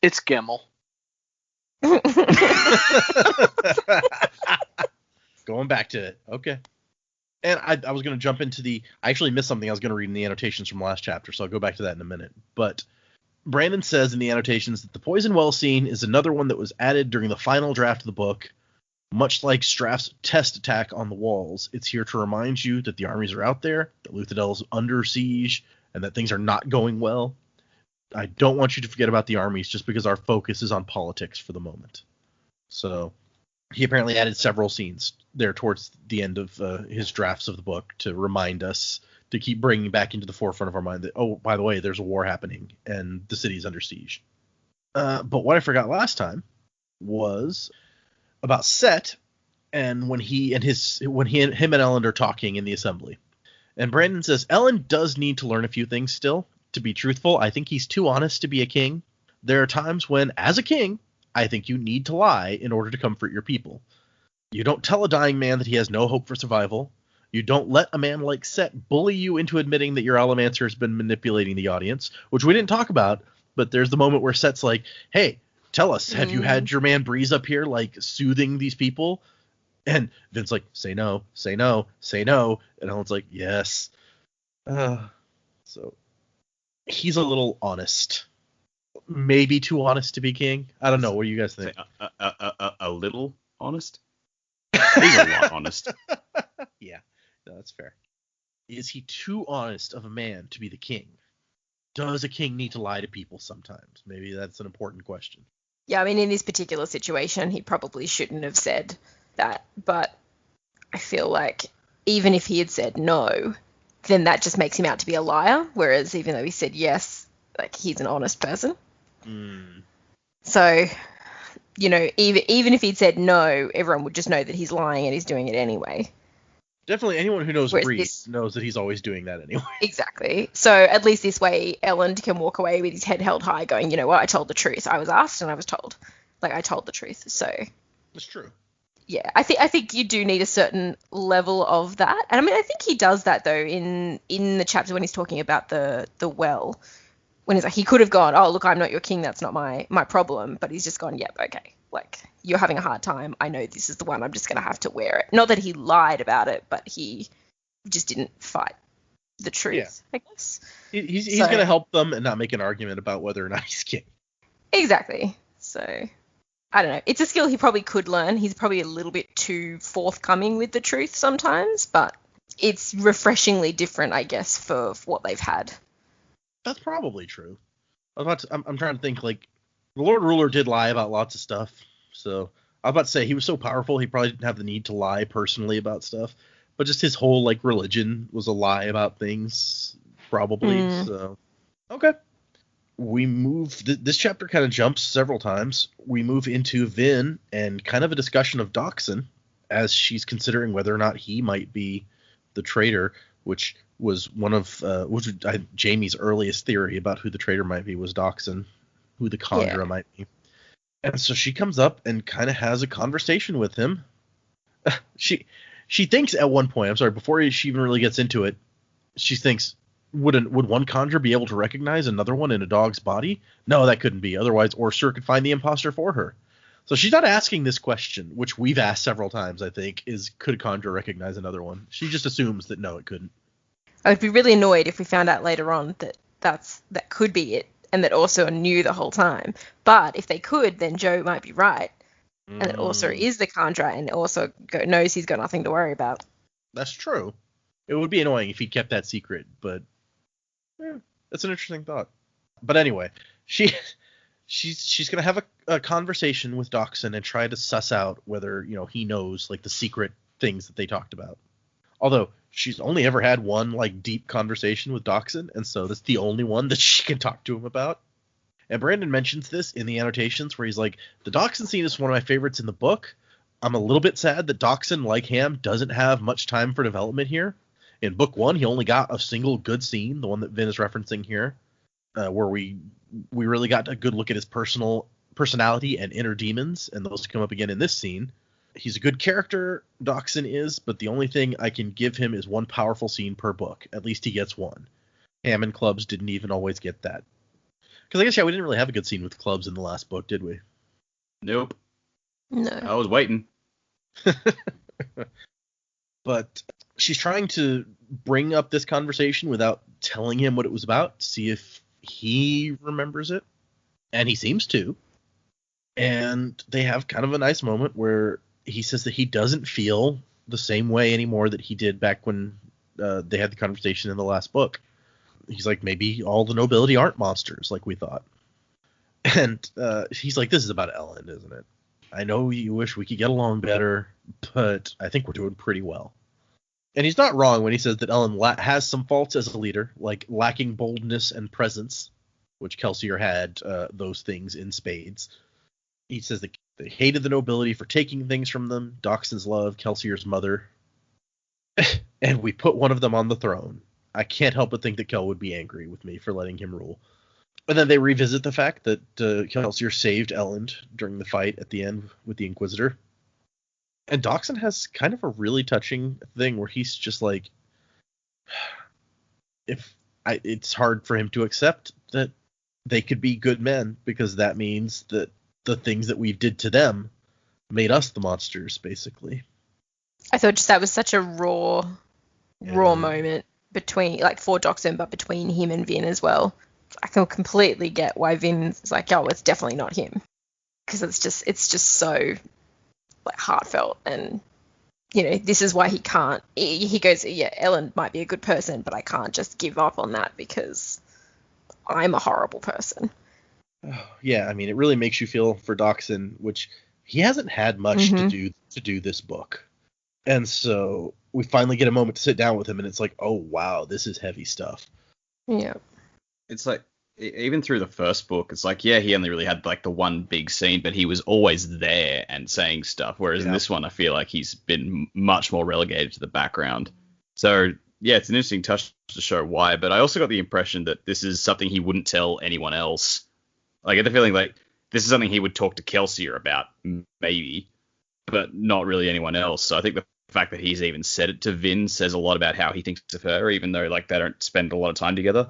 It's Gemmel. Going back to it. Okay. And I was going to jump into I actually missed something I was going to read in the annotations from last chapter, so I'll go back to that in a minute. But Brandon says in the annotations that the poison well scene is another one that was added during the final draft of the book. Much like Straff's test attack on the walls, it's here to remind you that the armies are out there, that Luthadel is under siege, and that things are not going well. I don't want you to forget about the armies just because our focus is on politics for the moment. So he apparently added several scenes there towards the end of his drafts of the book to remind us, to keep bringing back into the forefront of our mind that, oh, by the way, there's a war happening and the city's under siege. But what I forgot last time was about Cett and when him and Ellen are talking in the assembly. And Brandon says Ellen does need to learn a few things still. To be truthful, I think he's too honest to be a king. There are times when, as a king, I think you need to lie in order to comfort your people. You don't tell a dying man that he has no hope for survival. You don't let a man like Cett bully you into admitting that your Allomancer has been manipulating the audience, which we didn't talk about, but there's the moment where Cett's like, hey, tell us, have you had your man Breeze up here, like, soothing these people? And Vin's like, say no, say no, say no. And Ellen's like, yes. So he's a little honest. Maybe too honest to be king. I don't know. What do you guys think? A little honest? He's a lot honest. Yeah, no, that's fair. Is he too honest of a man to be the king? Does a king need to lie to people sometimes? Maybe that's an important question. Yeah, I mean, in this particular situation, he probably shouldn't have said that. But I feel like even if he had said no, then that just makes him out to be a liar. Whereas even though he said yes, like, he's an honest person. So, even if he'd said no, everyone would just know that he's lying and he's doing it anyway. Definitely anyone who knows Breeze knows that he's always doing that anyway. Exactly. So at least this way, Ellen can walk away with his head held high going, you know what, I told the truth. I was asked and I was told. Like, I told the truth. So that's true. Yeah, I think you do need a certain level of that. And I mean, I think he does that, though, in the chapter when he's talking about the well. When he's like, he could have gone, oh, look, I'm not your king. That's not my problem. But he's just gone, yep, okay. Like, you're having a hard time. I know this is the one. I'm just going to have to wear it. Not that he lied about it, but he just didn't fight the truth, yeah. I guess. He's going to help them and not make an argument about whether or not he's king. Exactly. So, I don't know. It's a skill he probably could learn. He's probably a little bit too forthcoming with the truth sometimes, but it's refreshingly different, I guess, for what they've had. That's probably true. I'm trying to think, like, the Lord Ruler did lie about lots of stuff, so I was about to say he was so powerful he probably didn't have the need to lie personally about stuff, but just his whole, like, religion was a lie about things, probably. So, okay. We move, this chapter kind of jumps several times. We move into Vin and kind of a discussion of Doxson as she's considering whether or not he might be the traitor, which was one of Jaymee's earliest theory about who the traitor might be was Doxson, who the Kandra might be. And so she comes up and kind of has a conversation with him. She thinks at one point, I'm sorry, before she even really gets into it, she thinks, would one Kandra be able to recognize another one in a dog's body? No, that couldn't be. Otherwise, Orsur could find the imposter for her. So she's not asking this question, which we've asked several times, I think, is could Kandra recognize another one? She just assumes that no, it couldn't. I would be really annoyed if we found out later on that that could be it, and that Orso knew the whole time. But if they could, then Joe might be right, and that Orso is the Kandra, and Orso knows he's got nothing to worry about. That's true. It would be annoying if he kept that secret, but that's an interesting thought. But anyway, she's gonna have a conversation with Dachshund and try to suss out whether he knows like the secret things that they talked about. Although she's only ever had one like deep conversation with Dachshund, and so that's the only one that she can talk to him about. And Brandon mentions this in the annotations where he's like, the Dachshund scene is one of my favorites in the book. I'm a little bit sad that Dachshund, like Ham, doesn't have much time for development here. In book 1, he only got a single good scene, the one that Vin is referencing here, where we really got a good look at his personality and inner demons, and those come up again in this scene. He's a good character, Dachshund is, but the only thing I can give him is one powerful scene per book. At least he gets one. Ham and Clubs didn't even always get that. Because I guess, we didn't really have a good scene with Clubs in the last book, did we? Nope. No. I was waiting. But she's trying to bring up this conversation without telling him what it was about, to see if he remembers it. And he seems to. And they have kind of a nice moment where he says that he doesn't feel the same way anymore that he did back when they had the conversation in the last book. He's like, maybe all the nobility aren't monsters like we thought. And he's like, this is about Ellen, isn't it? I know you wish we could get along better, but I think we're doing pretty well. And he's not wrong when he says that Ellen has some faults as a leader, like lacking boldness and presence, which Kelsier had those things in spades. He says that they hated the nobility for taking things from them, Dachshund's love, Kelsier's mother, and we put one of them on the throne. I can't help but think that Kel would be angry with me for letting him rule. And then they revisit the fact that Kelsier saved Elend during the fight at the end with the Inquisitor. And Dachshund has kind of a really touching thing where he's just like, it's hard for him to accept that they could be good men, because that means that the things that we did to them made us the monsters, basically. I thought that was such a raw moment between, like, for Dachshund, but between him and Vin as well. I can completely get why Vin's like, oh, it's definitely not him, because it's just so like heartfelt, and this is why he can't. He goes, yeah, Ellen might be a good person, but I can't just give up on that because I'm a horrible person. Yeah, I mean, it really makes you feel for Dachshund, which he hasn't had much to do this book, and so we finally get a moment to sit down with him, and it's like, oh wow, this is heavy stuff. Yeah. It's like, even through the first book, it's like, yeah, he only really had like the one big scene, but he was always there and saying stuff. Whereas in this one, I feel like he's been much more relegated to the background. So yeah, it's an interesting touch to show why. But I also got the impression that this is something he wouldn't tell anyone else. Like, I get the feeling like this is something he would talk to Kelsier about, maybe, but not really anyone else. So I think the fact that he's even said it to Vin says a lot about how he thinks of her, even though like they don't spend a lot of time together.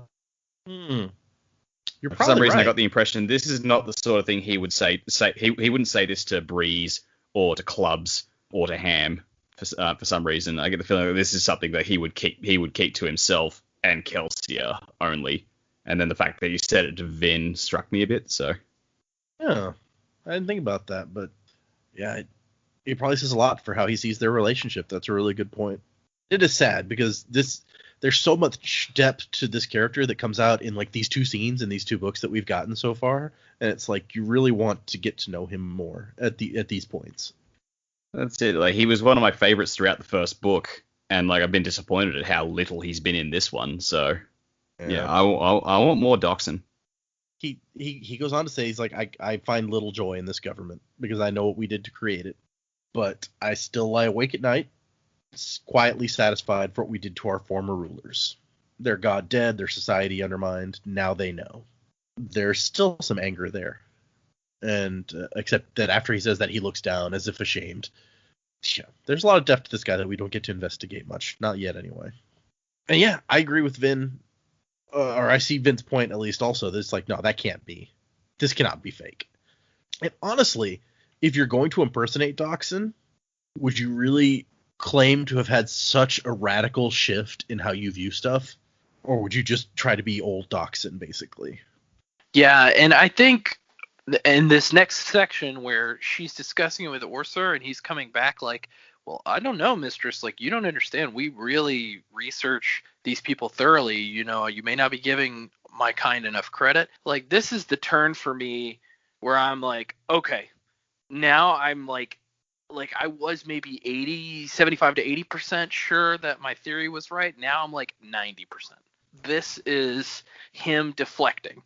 You're For some reason, right. I got the impression this is not the sort of thing he would say. He wouldn't say this to Breeze or to Clubs or to Ham. For some reason, I get the feeling that this is something that he would keep to himself and Kelsier only. And then the fact that you said it to Vin struck me a bit. So yeah, I didn't think about that, but yeah, it probably says a lot for how he sees their relationship. That's a really good point. It is sad because there's so much depth to this character that comes out in like these two scenes in these two books that we've gotten so far, and it's like you really want to get to know him more at these points. that's it. Like, he was one of my favorites throughout the first book, and like I've been disappointed at how little he's been in this one. So yeah, I want more Dachshund. He goes on to say, he's like, I find little joy in this government because I know what we did to create it, but I still lie awake at night, quietly satisfied for what we did to our former rulers. Their god dead, their society undermined, now they know. There's still some anger there. And except that after he says that, he looks down as if ashamed. Yeah, there's a lot of depth to this guy that we don't get to investigate much. Not yet, anyway. And yeah, I agree with Vin. Or I see Vin's point, at least, also. That it's like, no, that can't be. This cannot be fake. And honestly, if you're going to impersonate Dachshund, would you really claim to have had such a radical shift in how you view stuff? Or would you just try to be old Dachshund, basically? Yeah, and I think in this next section where she's discussing it with Orser and he's coming back like, well, I don't know, mistress. Like, you don't understand. We really research these people thoroughly. You know, you may not be giving my kind enough credit. Like, this is the turn for me where I'm like, okay, now I'm like I was maybe 75 to 80% sure that my theory was right. Now I'm like 90%. This is him deflecting.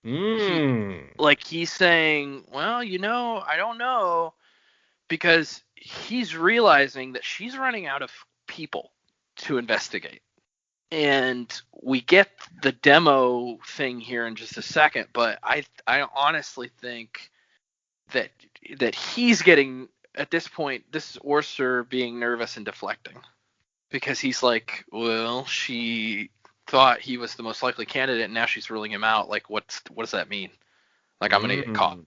He's saying, well, you know, I don't know, because he's realizing that she's running out of people to investigate. And we get the demo thing here in just a second, but I honestly think that he's getting, at this point, this is Orser being nervous and deflecting, because he's like, well, she thought he was the most likely candidate and now she's ruling him out. Like, what does that mean? Like, I'm gonna get caught.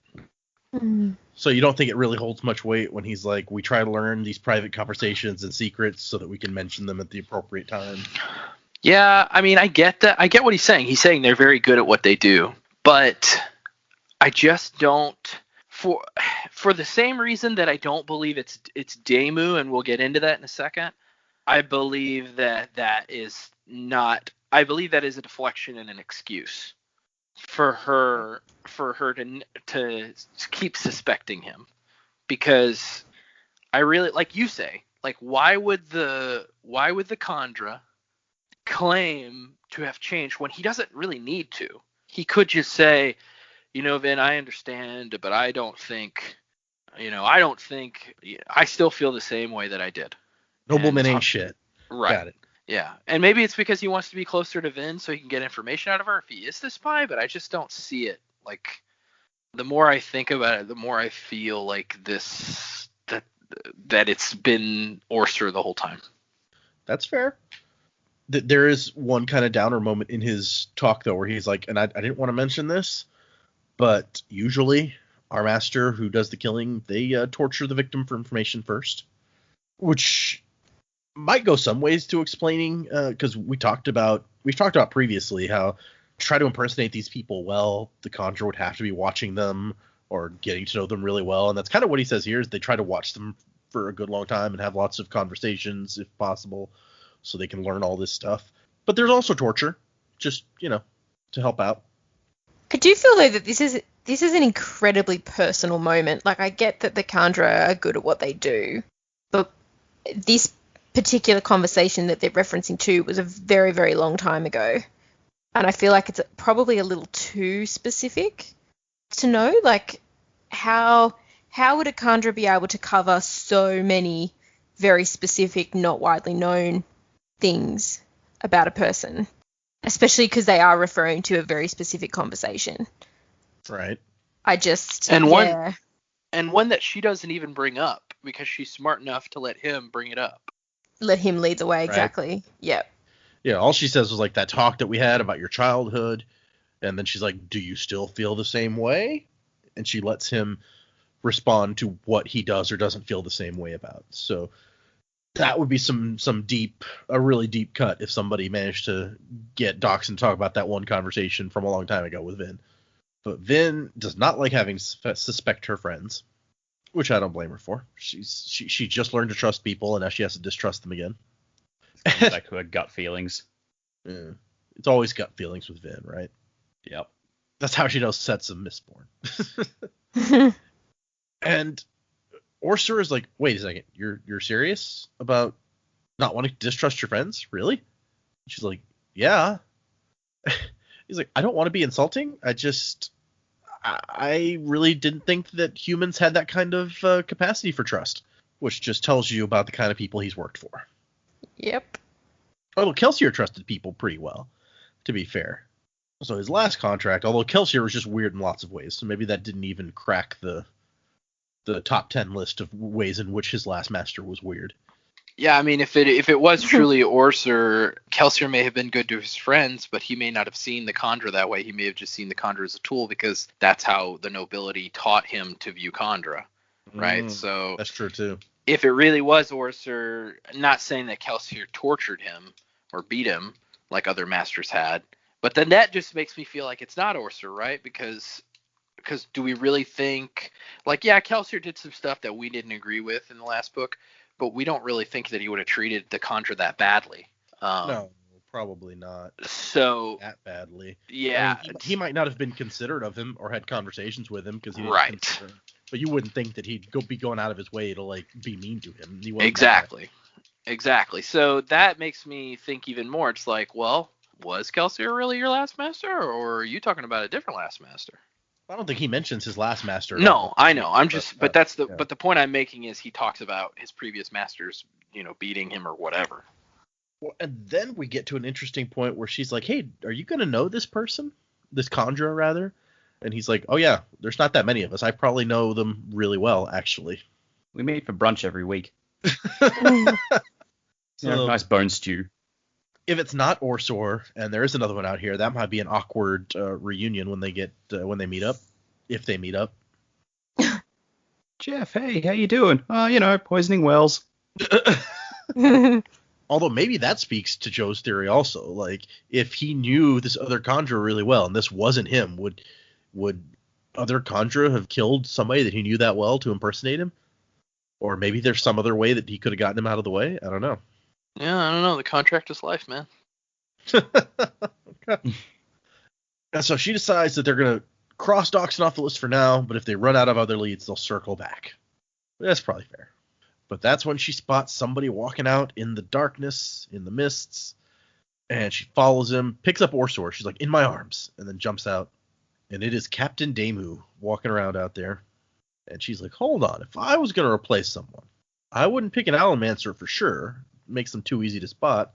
So you don't think it really holds much weight when he's like, we try to learn these private conversations and secrets so that we can mention them at the appropriate time? Yeah, I mean, I get that. I get what he's saying. He's saying they're very good at what they do, but I just don't, for the same reason that I don't believe it's Jaymee, and we'll get into that in a second. I believe that is not. I believe that is a deflection and an excuse for her to keep suspecting him, because I really, like you say, like, why would the Kandra claim to have changed when he doesn't really need to? He could just say, you know, Vin, I understand, but I think I still feel the same way that I did. Nobleman ain't shit. Right. Got it. Yeah. And maybe it's because he wants to be closer to Vin so he can get information out of her if he is the spy, but I just don't see it. Like, the more I think about it, the more I feel like that it's been Orser the whole time. That's fair. There is one kind of downer moment in his talk, though, where he's like, and I didn't want to mention this, but usually our master who does the killing, they torture the victim for information first, which might go some ways to explaining, because we've talked about previously how to try to impersonate these people well, the Kandra would have to be watching them or getting to know them really well, and that's kind of what he says here, is they try to watch them for a good long time and have lots of conversations if possible, so they can learn all this stuff. But there's also torture, just, you know, to help out. I do feel, though, that this is an incredibly personal moment. Like, I get that the Kandra are good at what they do, but this particular conversation that they're referencing to was a very, very long time ago. And I feel like it's probably a little too specific to know. Like, how would a Kandra be able to cover so many very specific, not widely known things about a person, especially because they are referring to a very specific conversation. Right. One that she doesn't even bring up because she's smart enough to let him bring it up. Let him lead the way, exactly. Right. Yep. Yeah, all she says was like that talk that we had about your childhood, and then she's like, do you still feel the same way? And she lets him respond to what he does or doesn't feel the same way about. So that would be a really deep cut if somebody managed to get Dachshund to talk about that one conversation from a long time ago with Vin. But Vin does not like having suspect her friends, which I don't blame her for. She just learned to trust people, and now she has to distrust them again. Like her gut feelings. Yeah. It's always gut feelings with Vin, right? Yep. That's how she knows Cett's a Mistborn. And Orser is like, wait a second, you're serious about not wanting to distrust your friends? Really? She's like, yeah. He's like, I don't want to be insulting. I really didn't think that humans had that kind of capacity for trust, which just tells you about the kind of people he's worked for. Yep. Although Kelsier trusted people pretty well, to be fair. So his last contract, although Kelsier was just weird in lots of ways, so maybe that didn't even crack the top 10 list of ways in which his last master was weird. Yeah, I mean, if it was truly Orser, Kelsier may have been good to his friends, but he may not have seen the Kandra that way. He may have just seen the Kandra as a tool because that's how the nobility taught him to view Kandra. right? So that's true too. if it really was Orser, not saying that Kelsier tortured him or beat him like other masters had, but then that just makes me feel like it's not Orser, right? Because do we really think, like, yeah, Kelsier did some stuff that we didn't agree with in the last book, but we don't really think that he would have treated the Kandra that badly. No, probably not. So that badly. Yeah, I mean, he might not have been considerate of him or had conversations with him because he didn't right. consider him. But you wouldn't think that he'd be going out of his way to like be mean to him. He wasn't Exactly. So that makes me think even more. It's like, well, was Kelsier really your last master, or are you talking about a different last master? I don't think he mentions his last master. No, I know. I'm just, but that's the, but the point I'm making is he talks about his previous masters, beating him or whatever. Well, and then we get to an interesting point where she's like, "Hey, are you gonna know this person, this Kandra rather?" And he's like, "Oh yeah, there's not that many of us. I probably know them really well, actually. We meet for brunch every week. So, Nice bone stew." If it's not Orsor, and there is another one out here, that might be an awkward reunion when they meet up, if they meet up. Jeff, hey, how you doing? Poisoning wells. Although maybe that speaks to Joe's theory also. Like, if he knew this other Kandra really well, and this wasn't him, would other Kandra have killed somebody that he knew that well to impersonate him? Or maybe there's some other way that he could have gotten him out of the way? I don't know. Yeah, I don't know. The contract is life, man. Okay. And so she decides that they're going to cross Doxson off the list for now, but if they run out of other leads, they'll circle back. That's probably fair. But that's when she spots somebody walking out in the darkness, in the mists, and she follows him, picks up Orsor. She's like, "In my arms," and then jumps out. And it is Captain Jaymee walking around out there. And she's like, "Hold on, if I was going to replace someone, I wouldn't pick an Allomancer for sure. It makes them too easy to spot.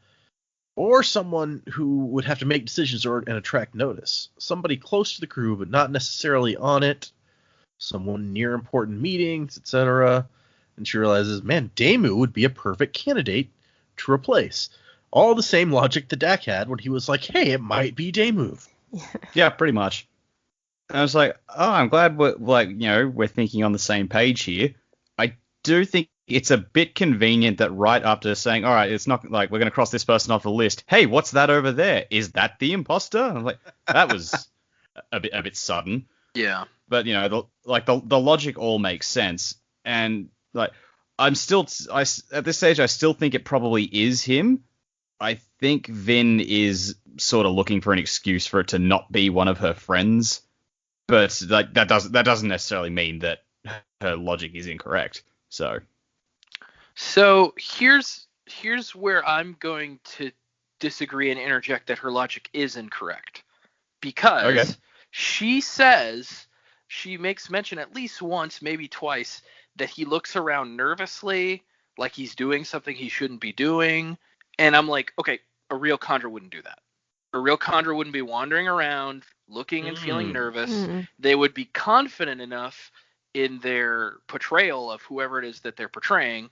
Or someone who would have to make decisions and attract notice. Somebody close to the crew, but not necessarily on it. Someone near important meetings, etc." And she realizes, man, Jaymee would be a perfect candidate to replace. All the same logic that Dac had when he was like, "Hey, it might be Jaymee." Yeah, pretty much. And I was like, oh, I'm glad we're thinking on the same page here. I do think it's a bit convenient that right after saying, all right, it's not like we're going to cross this person off the list. Hey, what's that over there? Is that the imposter? I'm like, that was a bit sudden. Yeah. But the logic all makes sense. And like, at this stage, I still think it probably is him. I think Vin is sort of looking for an excuse for it to not be one of her friends. But like that doesn't necessarily mean that her logic is incorrect. So here's where I'm going to disagree and interject that her logic is incorrect. Because she makes mention at least once, maybe twice, that he looks around nervously, like he's doing something he shouldn't be doing. And I'm like, okay, a real Kandra wouldn't do that. A real Kandra wouldn't be wandering around, looking and feeling nervous. They would be confident enough in their portrayal of whoever it is that they're portraying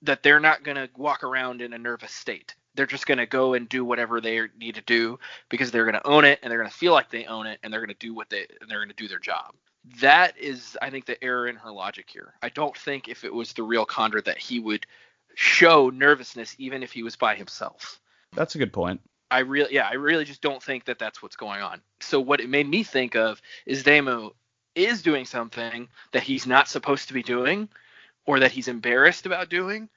that they're not going to walk around in a nervous state. They're just going to go and do whatever they need to do because they're going to own it and they're going to feel like they own it and they're going to do they're going to do their job. That is, I think, the error in her logic here. I don't think if it was the real Kandra that he would show nervousness even if he was by himself. That's a good point. I really just don't think that that's what's going on. So what it made me think of is Jaymee is doing something that he's not supposed to be doing or that he's embarrassed about doing,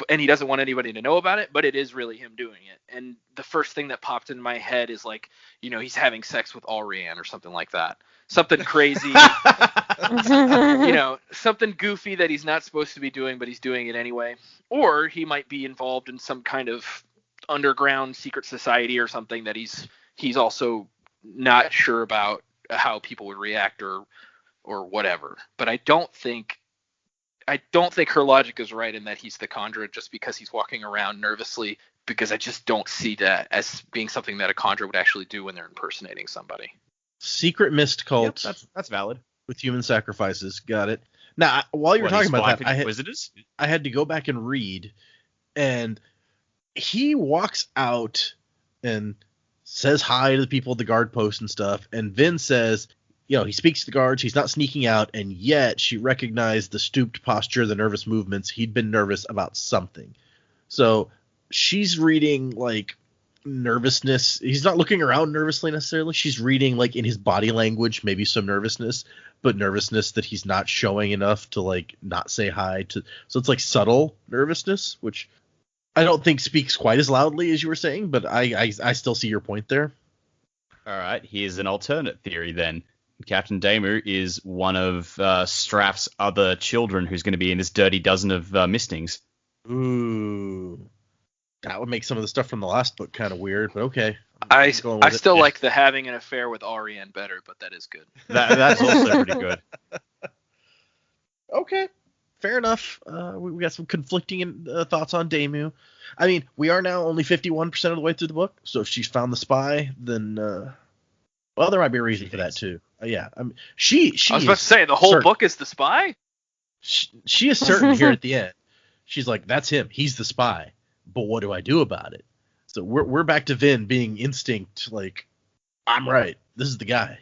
and he doesn't want anybody to know about it, but it is really him doing it. And the first thing that popped in my head is like, he's having sex with Alrianne or something like that. Something crazy, something goofy that he's not supposed to be doing, but he's doing it anyway. Or he might be involved in some kind of underground secret society or something that he's also not sure about how people would react or whatever. But I don't think her logic is right in that he's the Kandra just because he's walking around nervously, because I just don't see that as being something that a Kandra would actually do when they're impersonating somebody. Secret mist cult. Yep, that's valid. With human sacrifices. Got it. Now, while you were talking about that, I had to go back and read, and he walks out and says hi to the people at the guard post and stuff, and Vin says, he speaks to the guards. He's not sneaking out, and yet she recognized the stooped posture, the nervous movements. He'd been nervous about something. So she's reading, like, nervousness. He's not looking around nervously necessarily. She's reading, like, in his body language, maybe some nervousness, but nervousness that he's not showing enough to, like, not say hi to. So it's, like, subtle nervousness, which I don't think speaks quite as loudly as you were saying, but I still see your point there. All right, here's an alternate theory then. Captain Damu is one of Straff's other children who's going to be in this dirty dozen of mistings. Ooh. That would make some of the stuff from the last book kind of weird, but okay. I still like the having an affair with Ariane better, but that is good. That's also pretty good. Okay, fair enough. We got some conflicting thoughts on Damu. I mean, we are now only 51% of the way through the book, so if she's found the spy, then well, there might be a reason for that too. Yeah, I mean, she. I was about to say the whole book is the spy. She is certain here at the end. She's like, that's him. He's the spy. But what do I do about it? So we're back to Vin being instinct, like, I'm right. This is the guy.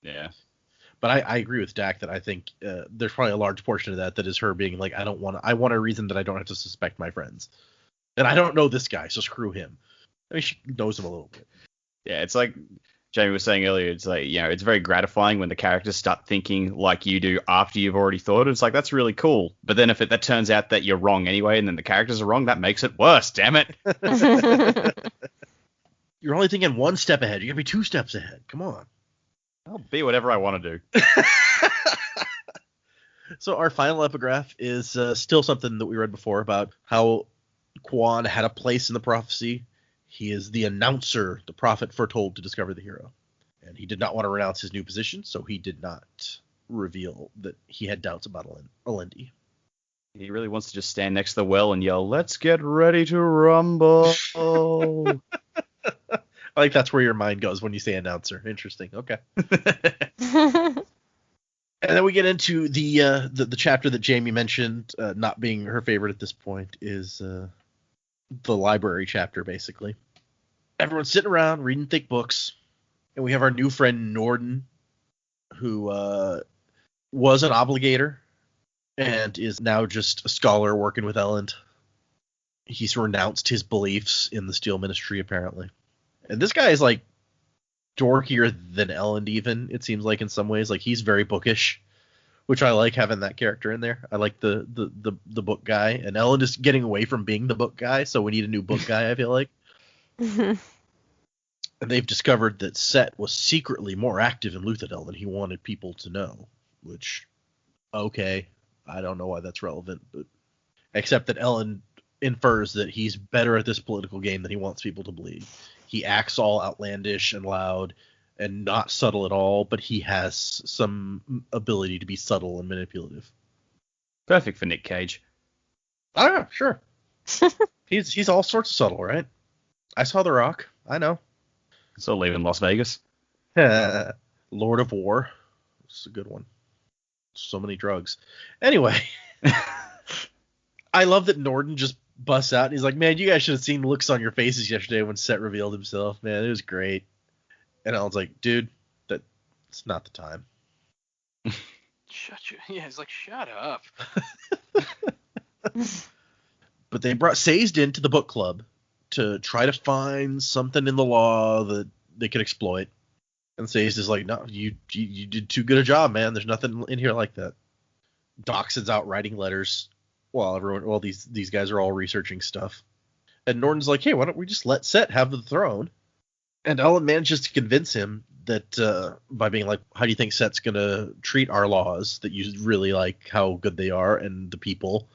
Yeah. But I agree with Dac that I think there's probably a large portion of that is her being like, I want a reason that I don't have to suspect my friends. And I don't know this guy, so screw him. I mean, she knows him a little bit. Yeah, it's like Jaymee was saying earlier, it's like, it's very gratifying when the characters start thinking like you do after you've already thought. It's like, that's really cool. But then if that turns out that you're wrong anyway, and then the characters are wrong, that makes it worse, damn it. You're only thinking one step ahead. You're going to be 2 steps ahead. Come on. I'll be whatever I want to do. So our final epigraph is still something that we read before about how Quan had a place in the prophecy. He is the announcer the prophet foretold to discover the hero. And he did not want to renounce his new position, so he did not reveal that he had doubts about Alendi. He really wants to just stand next to the well and yell, "Let's get ready to rumble." I think that's where your mind goes when you say announcer. Interesting. Okay. And then we get into the chapter that Jaymee mentioned, not being her favorite at this point, is the library chapter, basically. Everyone's sitting around reading thick books, and we have our new friend Norden, who was an obligator and is now just a scholar working with Elend. He's renounced his beliefs in the Steel Ministry, apparently. And this guy is, like, dorkier than Elend even, it seems like, in some ways. Like, he's very bookish, which I like having that character in there. I like the book guy, and Elend is getting away from being the book guy, so we need a new book guy, I feel like. And they've discovered that Cett was secretly more active in Luthadel than he wanted people to know, which, okay, I don't know why that's relevant, but except that Elend infers that he's better at this political game than he wants people to believe. He acts all outlandish and loud and not subtle at all, but he has some ability to be subtle and manipulative. Perfect for Nick Cage. Oh, yeah, sure. He's all sorts of subtle, right? I saw The Rock. I know. So leaving Las Vegas. Lord of War. It's a good one. So many drugs. Anyway. I love that Norden just busts out and he's like, man, you guys should have seen looks on your faces yesterday when Cett revealed himself. Man, it was great. And I was like, dude, that's not the time. Yeah, he's like, shut up. But they brought Sazed into the book club to try to find something in the law that they could exploit. And Sazed is like, no, you did too good a job, man. There's nothing in here like that. Dockson's out writing letters while these guys are all researching stuff. And Norton's like, hey, why don't we just let Cett have the throne? And Ellen manages to convince him that by being like, how do you think Cett's going to treat our laws, that you really like how good they are and the people?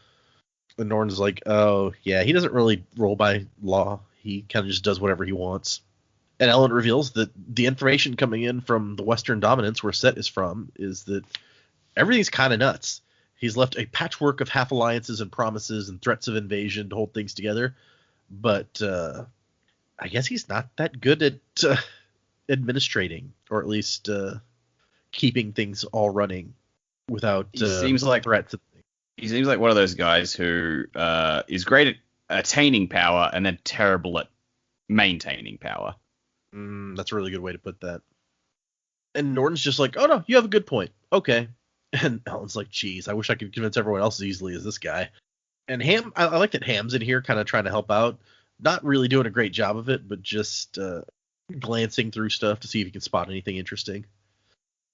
And Norton's like, oh, yeah, he doesn't really roll by law. He kind of just does whatever he wants. And Ellen reveals that the information coming in from the Western Dominance, where Cett is from, is that everything's kind of nuts. He's left a patchwork of half-alliances and promises and threats of invasion to hold things together. But I guess he's not that good at administrating, or at least keeping things all running without seems like threats. He seems like one of those guys who is great at attaining power and then terrible at maintaining power. That's a really good way to put that. And Norton's just like, oh no, you have a good point. Okay. And Ellen's like, geez, I wish I could convince everyone else as easily as this guy. And Ham, I like that Ham's in here kind of trying to help out. Not really doing a great job of it, but just glancing through stuff to see if he can spot anything interesting.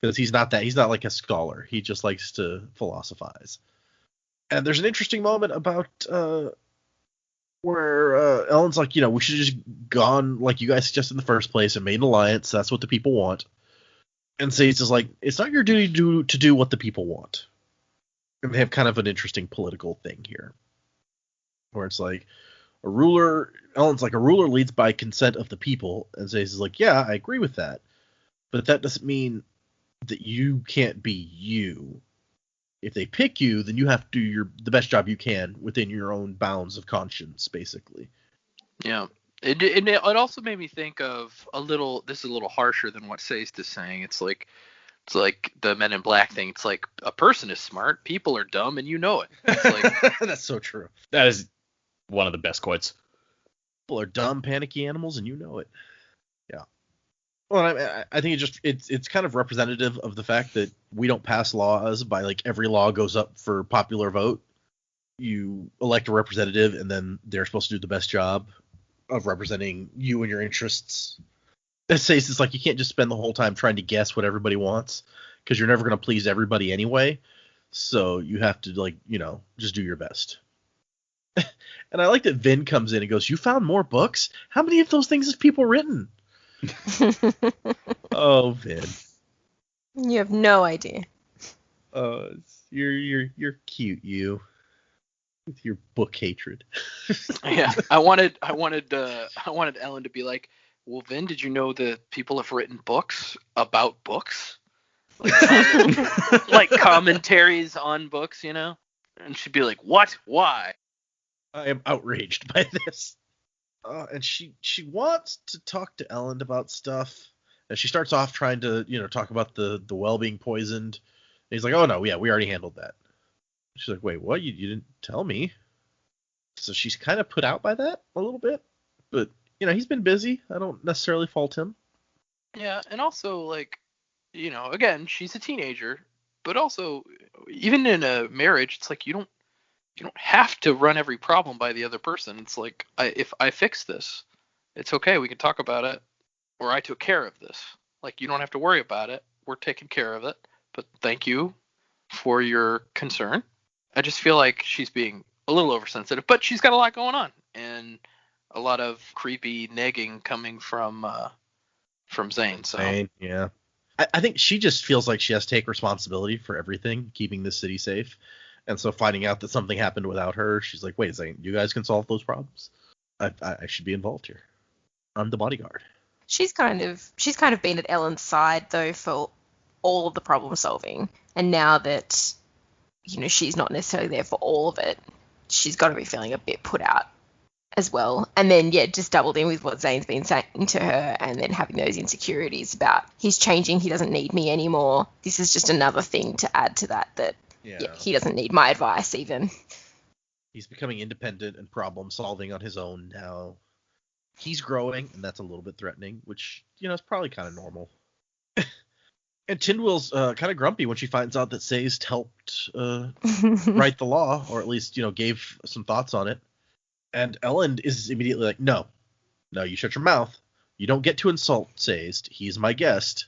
Because he's not like a scholar. He just likes to philosophize. And there's an interesting moment about where Ellen's like, we should have just gone like you guys suggested in the first place and made an alliance. That's what the people want. And Sage is like, it's not your duty to do what the people want. And they have kind of an interesting political thing here. Where it's like, Ellen's like, a ruler leads by consent of the people. And Sage is like, yeah, I agree with that. But that doesn't mean that you can't be you. If they pick you, then you have to do the best job you can within your own bounds of conscience, basically. Yeah. It also made me think of this is a little harsher than what Seist is saying. It's like the Men in Black thing. It's like a person is smart, people are dumb, and you know it. It's like, that's so true. That is one of the best quotes. People are dumb, panicky animals, and you know it. Yeah. Well, I think it's kind of representative of the fact that we don't pass laws by like every law goes up for popular vote. You elect a representative, and then they're supposed to do the best job of representing you and your interests. It says it's like you can't just spend the whole time trying to guess what everybody wants because you're never going to please everybody anyway. So you have to just do your best. And I like that Vin comes in and goes, "You found more books? How many of those things have people written?" Oh, Vin. You have no idea. You're cute, you. With your book hatred. Yeah, I wanted Ellen to be like, well, Vin, did you know that people have written books about books? Like commentaries on books, And she'd be like, what? Why? I am outraged by this. And she wants to talk to Ellen about stuff. And she starts off trying to, talk about the well being poisoned. And he's like, oh, no, yeah, we already handled that. She's like, wait, what? You didn't tell me? So she's kind of put out by that a little bit. But, he's been busy. I don't necessarily fault him. Yeah, and also, again, she's a teenager. But also, even in a marriage, it's like you don't have to run every problem by the other person. It's like, if I fix this, it's okay. We can talk about it. Or I took care of this. Like, you don't have to worry about it. We're taking care of it. But thank you for your concern. I just feel like she's being a little oversensitive, but she's got a lot going on and a lot of creepy negging coming from Zane. So Zane, yeah, I think she just feels like she has to take responsibility for everything, keeping this city safe. And so finding out that something happened without her, she's like, wait, Zane, you guys can solve those problems. I should be involved here. I'm the bodyguard. She's kind of been at Ellen's side though for all of the problem solving, and now that she's not necessarily there for all of it, she's got to be feeling a bit put out as well. And then just doubled in with what Zane's been saying to her, and then having those insecurities about he's changing, he doesn't need me anymore. This is just another thing to add to that he doesn't need my advice even. He's becoming independent and problem solving on his own now. He's growing, and that's a little bit threatening, which is probably kind of normal. And Tyndall's kind of grumpy when she finds out that Seist helped write the law, or at least, gave some thoughts on it. And Ellen is immediately like, no, you shut your mouth. You don't get to insult Seist. He's my guest,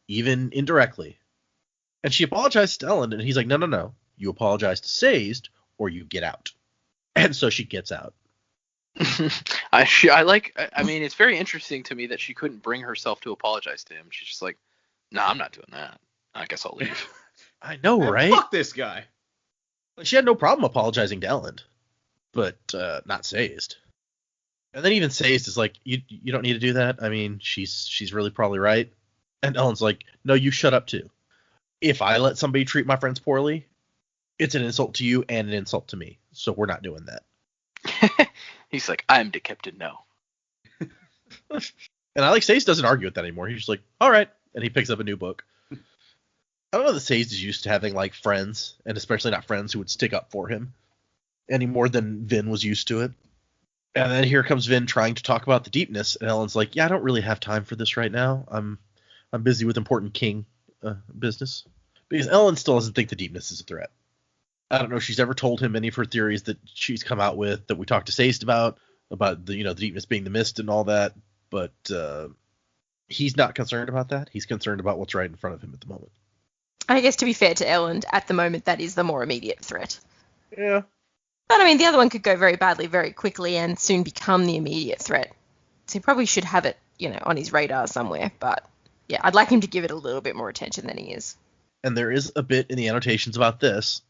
even indirectly. And she apologizes to Ellen, and he's like, no. You apologize to Seist, or you get out. And so she gets out. I mean, it's very interesting to me that she couldn't bring herself to apologize to him. She's just like, no, I'm not doing that. I guess I'll leave. I know, right? Fuck this guy. She had no problem apologizing to Ellen, but not Seist. And then even Seist is like, you don't need to do that. I mean, she's really probably right. And Ellen's like, no, you shut up too. If I let somebody treat my friends poorly, it's an insult to you and an insult to me. So we're not doing that. He's like, I'm the captain now. And I like Seist doesn't argue with that anymore. He's just like, all right. And he picks up a new book. I don't know that Seist is used to having like friends, and especially not friends who would stick up for him any more than Vin was used to it. And then here comes Vin trying to talk about the deepness, and Ellen's like, yeah, I don't really have time for this right now. I'm I'm busy with important king business. Because Ellen still doesn't think the deepness is a threat. I don't know if she's ever told him any of her theories that she's come out with, that we talked to Saist about the, the deepness being the mist and all that, but he's not concerned about that. He's concerned about what's right in front of him at the moment. I guess to be fair to Ellen, at the moment, that is the more immediate threat. Yeah. But I mean, the other one could go very badly very quickly and soon become the immediate threat. So he probably should have it, on his radar somewhere. But yeah, I'd like him to give it a little bit more attention than he is. And there is a bit in the annotations about this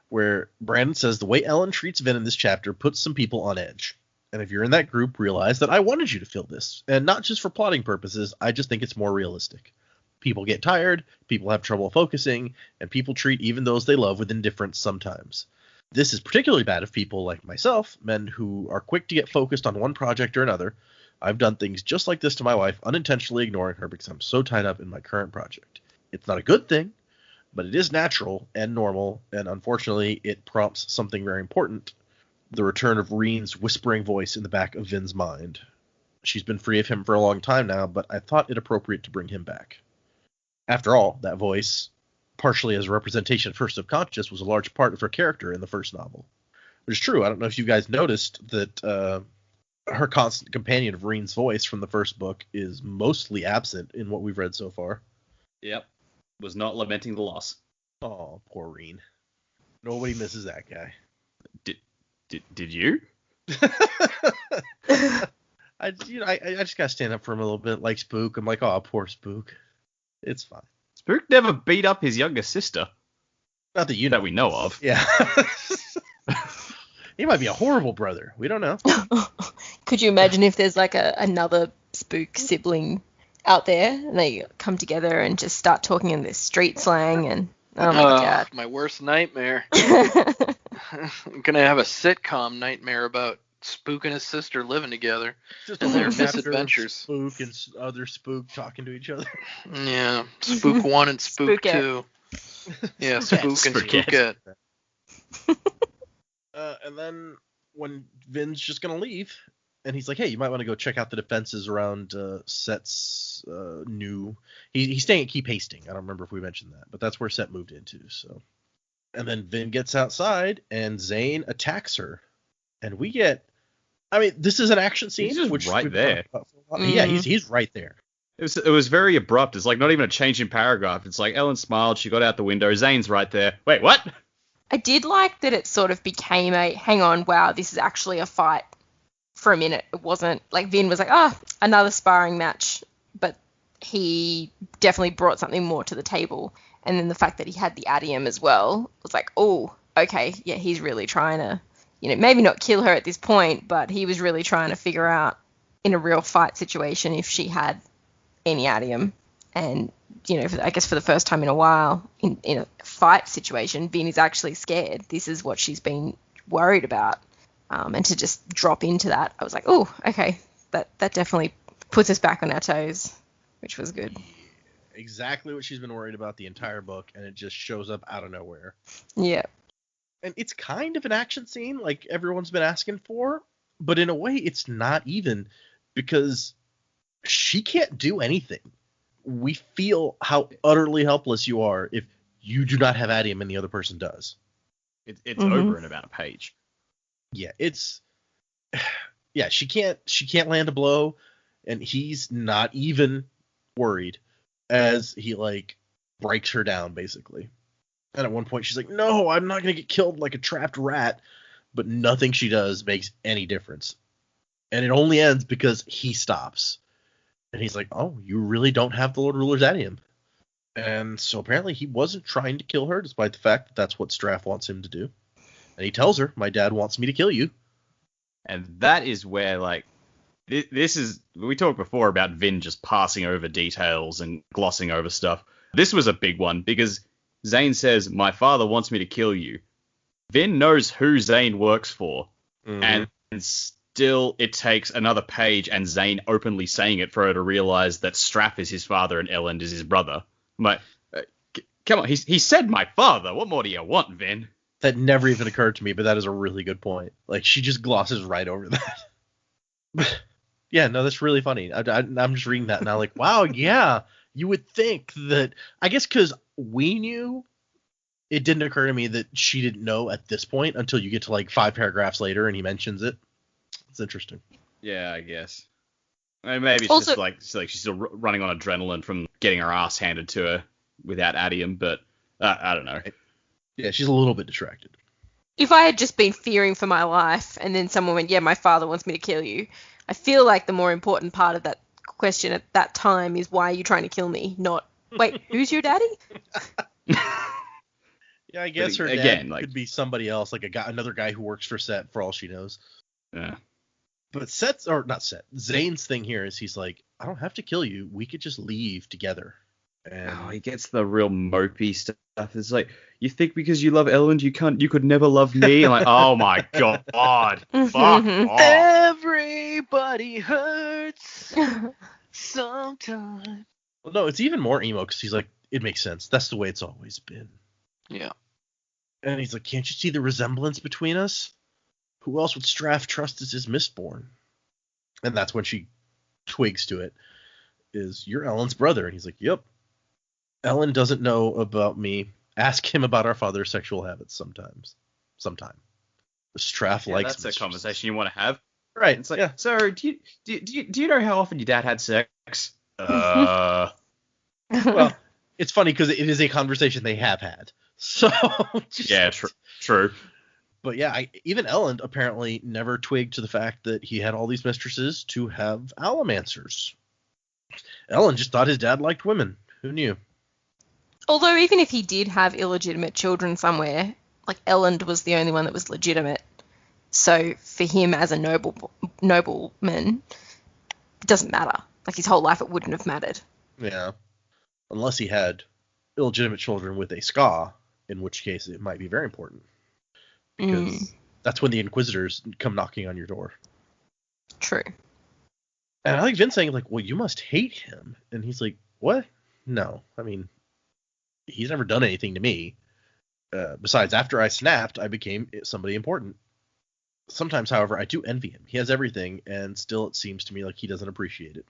where Brandon says the way Ellen treats Vin in this chapter puts some people on edge. And if you're in that group, realize that I wanted you to feel this. And not just for plotting purposes, I just think it's more realistic. People get tired, people have trouble focusing, and people treat even those they love with indifference sometimes. This is particularly bad of people like myself, men who are quick to get focused on one project or another. I've done things just like this to my wife, unintentionally ignoring her because I'm so tied up in my current project. It's not a good thing, but it is natural and normal, and unfortunately it prompts something very important. The return of Reen's whispering voice in the back of Vin's mind. She's been free of him for a long time now, but I thought it appropriate to bring him back. After all, that voice, partially as a representation of her subconscious, was a large part of her character in the first novel. Which is true. I don't know if you guys noticed that her constant companion of Reen's voice from the first book is mostly absent in what we've read so far. Yep. Was not lamenting the loss. Oh, poor Reen. Nobody misses that guy. Did you? I just gotta stand up for him a little bit, like Spook. I'm like, oh, poor Spook. It's fine. Spook never beat up his younger sister. Not that you know. That we know of. Yeah. He might be a horrible brother. We don't know. Could you imagine if there's like another Spook sibling out there and they come together and just start talking in this street slang and oh my god. My worst nightmare. I'm gonna have a sitcom nightmare about Spook and his sister living together and their misadventures. Spook and other Spook talking to each other. Yeah, Spook 1 and Spook 2. Yeah, Spook and Spookette. And then when Vin's just gonna leave, and he's like, "Hey, you might want to go check out the defenses around Cett's new." He's staying at Keep Hastings. I don't remember if we mentioned that, but that's where Cett moved into. So, and then Vin gets outside, and Zane attacks her, and we get. I mean, this is an action scene. He's just right there. Yeah, he's right there. It was very abrupt. It's like not even a change in paragraph. It's like Ellen smiled, she got out the window, Zane's right there. Wait, what? I did like that it sort of became a, hang on, wow, this is actually a fight for a minute. It wasn't, like Vin was like, another sparring match. But he definitely brought something more to the table. And then the fact that he had the adium as well was like, oh, okay, yeah, he's really trying to, maybe not kill her at this point, but he was really trying to figure out in a real fight situation if she had any adium. And, I guess for the first time in a while, in a fight situation, Vin is actually scared. This is what she's been worried about. And to just drop into that, I was like, oh, okay, that definitely puts us back on our toes, which was good. Exactly what she's been worried about the entire book, and it just shows up out of nowhere. Yeah. And it's kind of an action scene like everyone's been asking for, but in a way it's not even, because she can't do anything. We feel how utterly helpless you are if you do not have adium and the other person does. It's over in about a page. Yeah, she can't land a blow, and he's not even worried as he breaks her down basically. And at one point she's like, "No, I'm not going to get killed like a trapped rat." But nothing she does makes any difference. And it only ends because he stops. And he's like, "Oh, you really don't have the Lord Ruler's adium." And so apparently he wasn't trying to kill her, despite the fact that that's what Straff wants him to do. And he tells her, "My dad wants me to kill you." And that is where, this is... We talked before about Vin just passing over details and glossing over stuff. This was a big one, because Zane says, "My father wants me to kill you." Vin knows who Zane works for, and still it takes another page and Zane openly saying it for her to realize that Straff is his father and Elend is his brother. I'm like, come on, he said my father. What more do you want, Vin? That never even occurred to me, but that is a really good point. She just glosses right over that. Yeah, no, that's really funny. I'm just reading that and I'm like, wow, yeah, You would think that, I guess because we knew, it didn't occur to me that she didn't know at this point until you get to like 5 paragraphs later and he mentions it. It's interesting. Yeah, I guess. I mean, maybe it's Also- just like she's still running on adrenaline from getting her ass handed to her without Adium, but I don't know. Yeah, she's a little bit distracted. If I had just been fearing for my life and then someone went, yeah, my father wants me to kill you, I feel like the more important part of that question at that time is, why are you trying to kill me? Not, wait, who's your daddy? Yeah, I guess her again, dad could be somebody else, like another guy who works for Cett, for all she knows. Yeah. But Zane's thing here is he's like, I don't have to kill you. We could just leave together. And Oh, he gets the real mopey stuff. It's like, you think because you love Ellen, you could never love me? I'm like, oh my god, fuck off. Everybody hurts sometimes. well, no, it's even more emo because he's like, it makes sense. That's the way it's always been. Yeah. And he's like, can't you see the resemblance between us? Who else would Straff trust as his Mistborn? And that's when she twigs to it. Is, you're Ellen's brother. And he's like, yep. Ellen doesn't know about me. Ask him about our father's sexual habits sometime. Straff likes that's a mistresses. conversation you want to have. Right. It's like, yeah. so do you know how often your dad had sex? Well, it's funny because it is a conversation they have had. So Yeah, true. But yeah, even Ellen apparently never twigged to the fact that he had all these mistresses to have allomancers. Ellen just thought his dad liked women. Who knew? Although even if he did have illegitimate children somewhere, like Ellen was the only one that was legitimate. So for him as a nobleman, it doesn't matter. Like his whole life, it wouldn't have mattered. Yeah. Unless he had illegitimate children with a ska, in which case it might be very important. Because that's when the Inquisitors come knocking on your door. True. And I like Vince saying, like, well, you must hate him. And he's like, what? No. I mean, he's never done anything to me. Besides, after I snapped, I became somebody important. Sometimes, however, I do envy him. He has everything, and still it seems to me like he doesn't appreciate it.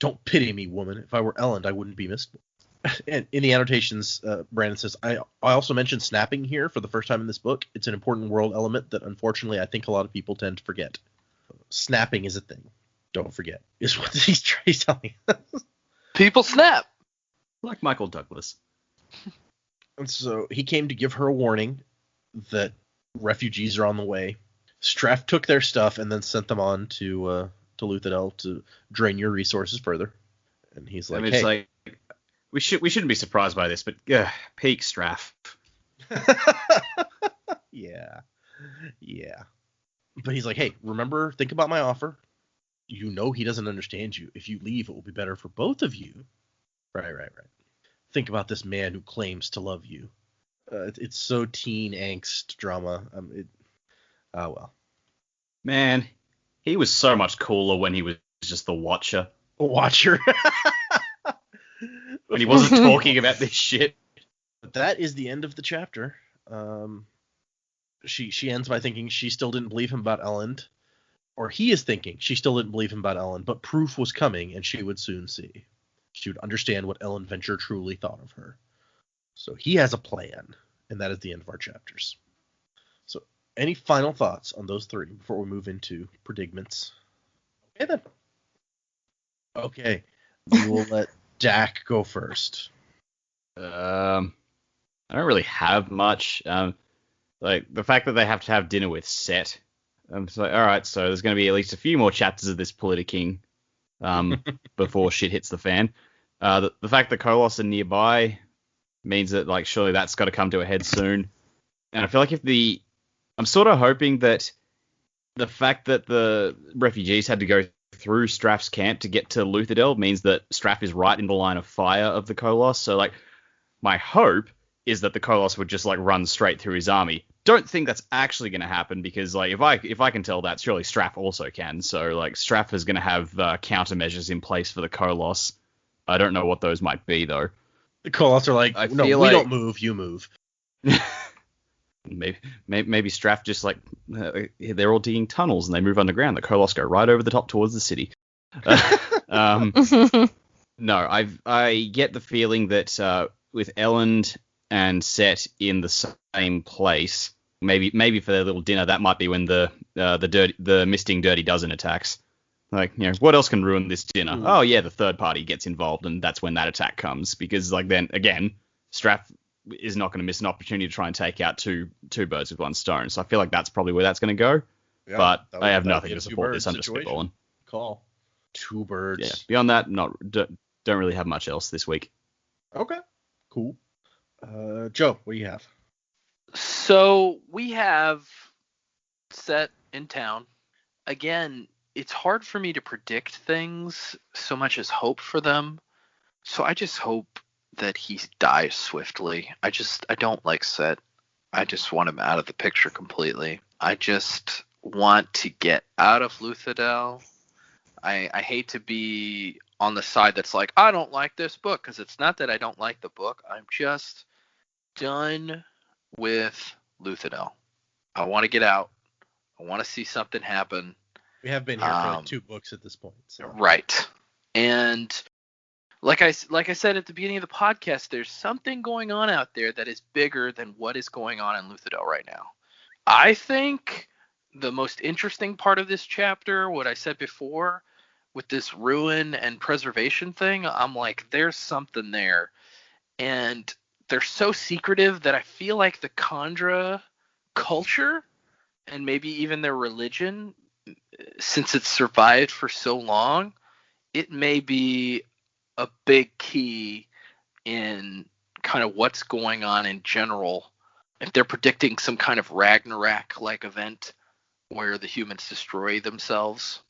Don't pity me, woman. If I were Ellen, I wouldn't be Mistborn. And in the annotations, Brandon says, I also mentioned snapping here for the first time in this book. It's an important world element that, unfortunately, I think a lot of people tend to forget. Snapping is a thing. Don't forget. Is what he's telling us. People snap. Like Michael Douglas. And so he came to give her a warning that refugees are on the way. Straff took their stuff and then sent them on to Luthadel to drain your resources further. And he's like, I mean, hey. it's like, we shouldn't be surprised by this, but peak Straff. Yeah. But he's like, hey, remember, think about my offer. You know he doesn't understand you. If you leave, it will be better for both of you. Right. Think about this man who claims to love you. It's so teen angst drama. Well. Man, he was so much cooler when he was just the Watcher. Watcher. When he wasn't talking about this shit. But that is the end of the chapter. She ends by thinking she still didn't believe him about Ellen. Or he is thinking she still didn't believe him about Ellen, but proof was coming and she would soon see. She would understand what Ellen Venture truly thought of her. So he has a plan, and that is the end of our chapters. So any final thoughts on those three before we move into predicaments? Okay, then. Okay. We will let Dac go first. I don't really have much. Like the fact that they have to have dinner with Cett. I'm just like, all right, so there's going to be at least a few more chapters of this politicking before shit hits the fan. The fact that Koloss are nearby means that, like, surely that's got to come to a head soon. And I feel like I'm sort of hoping that the fact that the refugees had to go through Straff's camp to get to Luthadel means that Straff is right in the line of fire of the Koloss. So, like, my hope is that the Koloss would just, like, run straight through his army. Don't think that's actually going to happen because, like, if I can tell that, surely Straff also can. So, like, Straff is going to have countermeasures in place for the Koloss. I don't know what those might be, though. The Koloss are like, no, we don't move, you move. Maybe Straff just, like, they're all digging tunnels and they move underground. The Koloss go right over the top towards the city. No, I get the feeling that with Elend and Cett in the same place, maybe for their little dinner, that might be when the misting dirty dozen attacks. Like, what else can ruin this dinner? Ooh. Oh yeah, the third party gets involved, and that's when that attack comes. Because like then again, Strath is not going to miss an opportunity to try and take out two birds with one stone. So I feel like that's probably where that's going to go. Yeah, but I have that would nothing be a to support this. I'm two-bird just situation. spitballing. Call. Two birds. Yeah. Beyond that, don't really have much else this week. Okay. Cool. Joe, what do you have? So we have Cett in town. Again, it's hard for me to predict things so much as hope for them. So I just hope that he dies swiftly. I don't like Cett. I just want him out of the picture completely. I just want to get out of Luthadel. I hate to be on the side that's like, I don't like this book, because it's not that I don't like the book. I'm just done with Luthadel. I want to get out. I want to see something happen. We have been here for like 2 books at this point. So. Right. And like I said at the beginning of the podcast, there's something going on out there that is bigger than what is going on in Luthadel right now. I think the most interesting part of this chapter, what I said before, with this ruin and preservation thing, I'm like, there's something there. And they're so secretive that I feel like the Kandra culture, and maybe even their religion, since it's survived for so long, it may be a big key in kind of what's going on in general. If they're predicting some kind of Ragnarok-like event where the humans destroy themselves,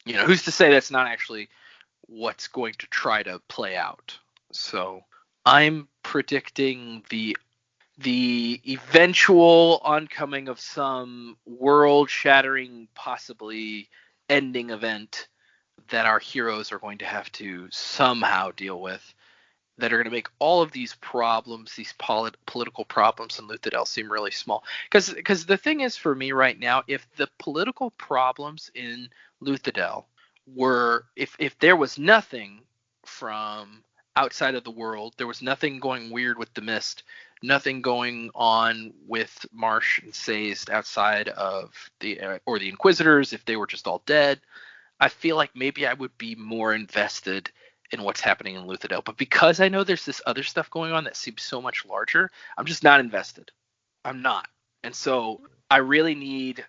who's to say that's not actually what's going to try to play out? So I'm predicting the eventual oncoming of some world-shattering, possibly ending event that our heroes are going to have to somehow deal with, that are going to make all of these problems, these political problems in Luthadel seem really small. Because the thing is, for me right now, if the political problems in Luthadel were, if there was nothing from outside of the world, there was nothing going weird with the Mist, nothing going on with Marsh and Sazed outside of the Inquisitors, if they were just all dead, I feel like maybe I would be more invested in what's happening in Luthadel. But because I know there's this other stuff going on that seems so much larger, I'm just not invested. I'm not. And so I need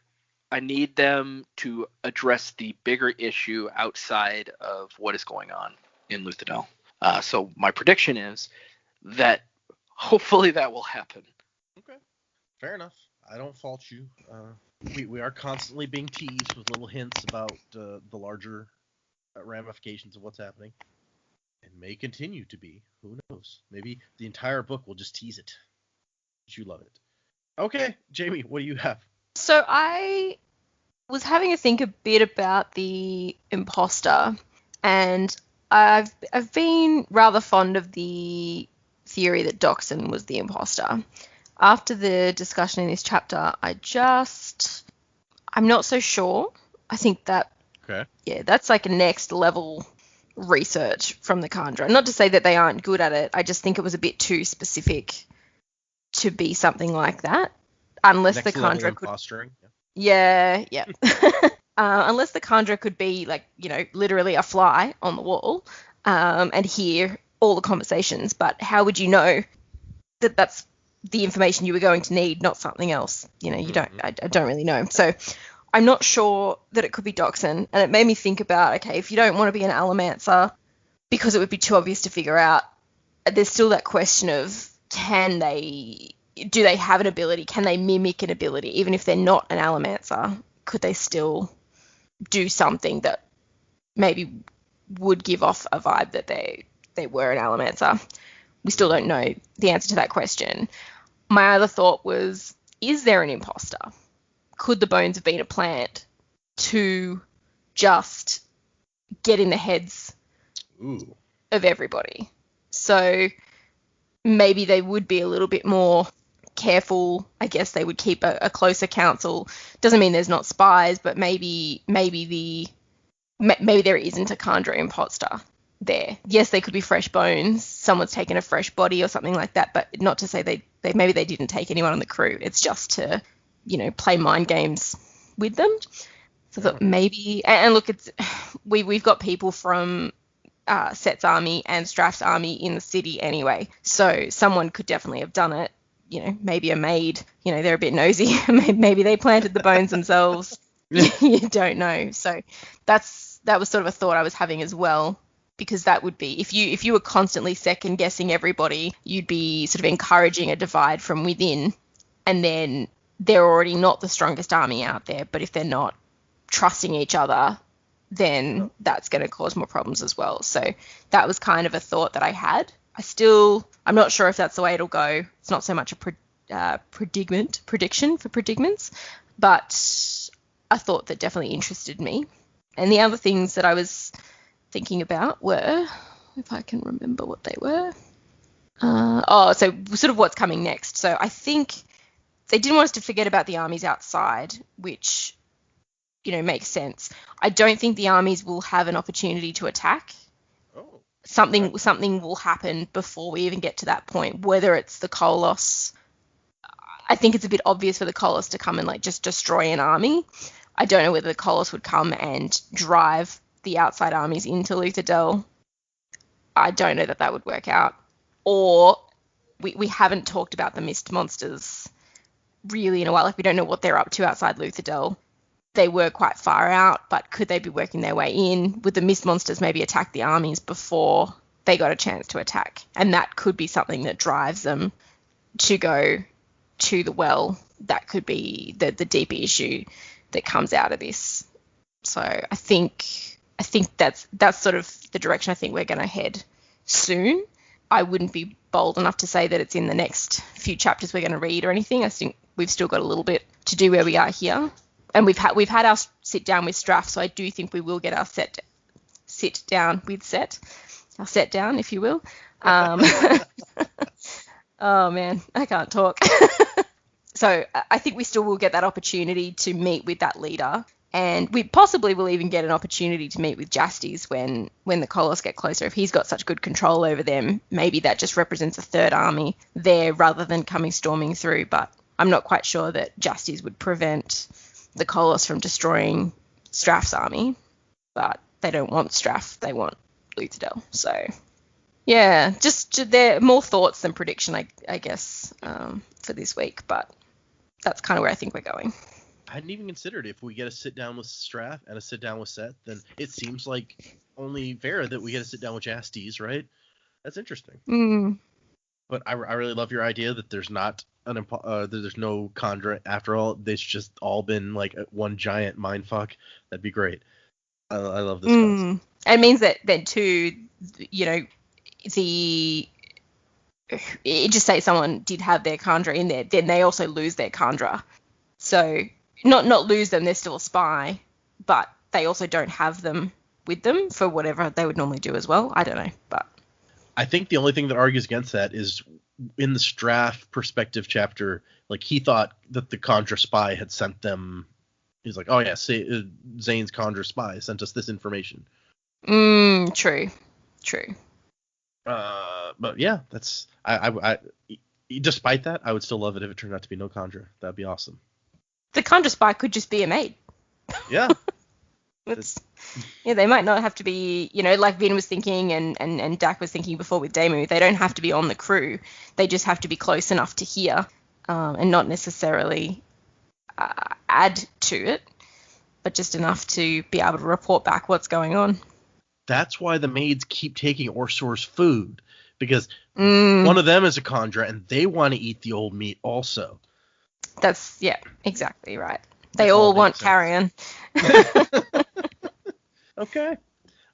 them to address the bigger issue outside of what is going on in Luthadel. So my prediction is that hopefully that will happen. Okay. Fair enough. I don't fault you. We are constantly being teased with little hints about the larger ramifications of what's happening. And may continue to be. Who knows? Maybe the entire book will just tease it. But you love it. Okay, Jaymee, what do you have? So I was having a think a bit about the imposter, and I've been rather fond of the theory that Dockson was the imposter. After the discussion in this chapter, I'm not so sure. I think that, that's like a next level research from the Kandra. Not to say that they aren't good at it. I just think it was a bit too specific to be something like that. Unless next the Kandra could. Fostering. Yeah. Unless the Kandra could be like, literally a fly on the wall, and hear all the conversations. But how would you know that that's the information you were going to need, not something else? You don't. I don't really know. So I'm not sure that it could be Dockson. And it made me think about, okay, if you don't want to be an Allomancer because it would be too obvious to figure out, there's still that question of, do they have an ability? Can they mimic an ability? Even if they're not an Allomancer, could they still do something that maybe would give off a vibe that they were an Allomancer? We still don't know the answer to that question. My other thought was, is there an imposter? Could the bones have been a plant to just get in the heads of everybody? So maybe they would be a little bit more careful. I guess they would keep a closer counsel. Doesn't mean there's not spies, but maybe there isn't a Kandra imposter. there. Yes, they could be fresh bones. Someone's taken a fresh body or something like that, but not to say they maybe they didn't take anyone on the crew. It's just to, play mind games with them. So I thought maybe, and look, we've got people from Cett's army and Straff's army in the city anyway, so someone could definitely have done it. Maybe a maid. They're a bit nosy. Maybe they planted the bones themselves. You don't know. So that was sort of a thought I was having as well, because that would be, if you were constantly second guessing everybody, you'd be sort of encouraging a divide from within, and then they're already not the strongest army out there, but if they're not trusting each other, then that's going to cause more problems as well. So that was kind of a thought that I had. I'm not sure if that's the way it'll go. It's not so much a prediction for predicaments, but a thought that definitely interested me. And the other things that I was thinking about were, if I can remember what they were. So sort of what's coming next. So I think they didn't want us to forget about the armies outside, which, makes sense. I don't think the armies will have an opportunity to attack. Oh. Something will happen before we even get to that point, whether it's the Koloss. I think it's a bit obvious for the Koloss to come and just destroy an army. I don't know whether the Koloss would come and drive the outside armies into Luthadel. I don't know that would work out. Or we haven't talked about the mist monsters really in a while. We don't know what they're up to outside Luthadel. They were quite far out, but could they be working their way in? Would the mist monsters maybe attack the armies before they got a chance to attack? And that could be something that drives them to go to the well. That could be the deeper issue that comes out of this. So I think that's sort of the direction I think we're going to head soon. I wouldn't be bold enough to say that it's in the next few chapters we're going to read or anything. I think we've still got a little bit to do where we are here. And we've had our sit down with Straff, so I do think we will get our sit down with Cett, our set down, if you will. Oh man, I can't talk. So I think we still will get that opportunity to meet with that leader, and we possibly will even get an opportunity to meet with Jastes when the Koloss get closer. If he's got such good control over them, maybe that just represents a third army there rather than coming storming through. But I'm not quite sure that Jastes would prevent the Koloss from destroying Straff's army, but they don't want Straff, they want Luthadel. So yeah, just they're more thoughts than prediction, I guess, for this week, but that's kind of where I think we're going. I hadn't even considered if we get a sit down with Straff and a sit down with Cett, then it seems like only fair that we get a sit down with Jastes, right? That's interesting. But I really love your idea that there's not there's no Kandra after all. It's just all been like one giant mindfuck. That'd be great. I love this concept. It means that then too, just say someone did have their Kandra in there, then they also lose their Kandra. So not lose them, they're still a spy, but they also don't have them with them for whatever they would normally do as well. I don't know, but I think the only thing that argues against that is in the Straff perspective chapter, like he thought that the Kandra spy had sent them. He's like, oh yeah, Zane's Kandra spy sent us this information. True. But yeah, that's I despite that, I would still love it if it turned out to be no Kandra. That'd be awesome. The Kandra spy could just be a maid. Yeah. Yeah, they might not have to be, like Vin was thinking and Dac was thinking before with Jaymee. They don't have to be on the crew. They just have to be close enough to hear and not necessarily add to it, but just enough to be able to report back what's going on. That's why the maids keep taking Orsor's food, because one of them is a Kandra and they want to eat the old meat also. That's, yeah, exactly right. They all want carrion. Okay.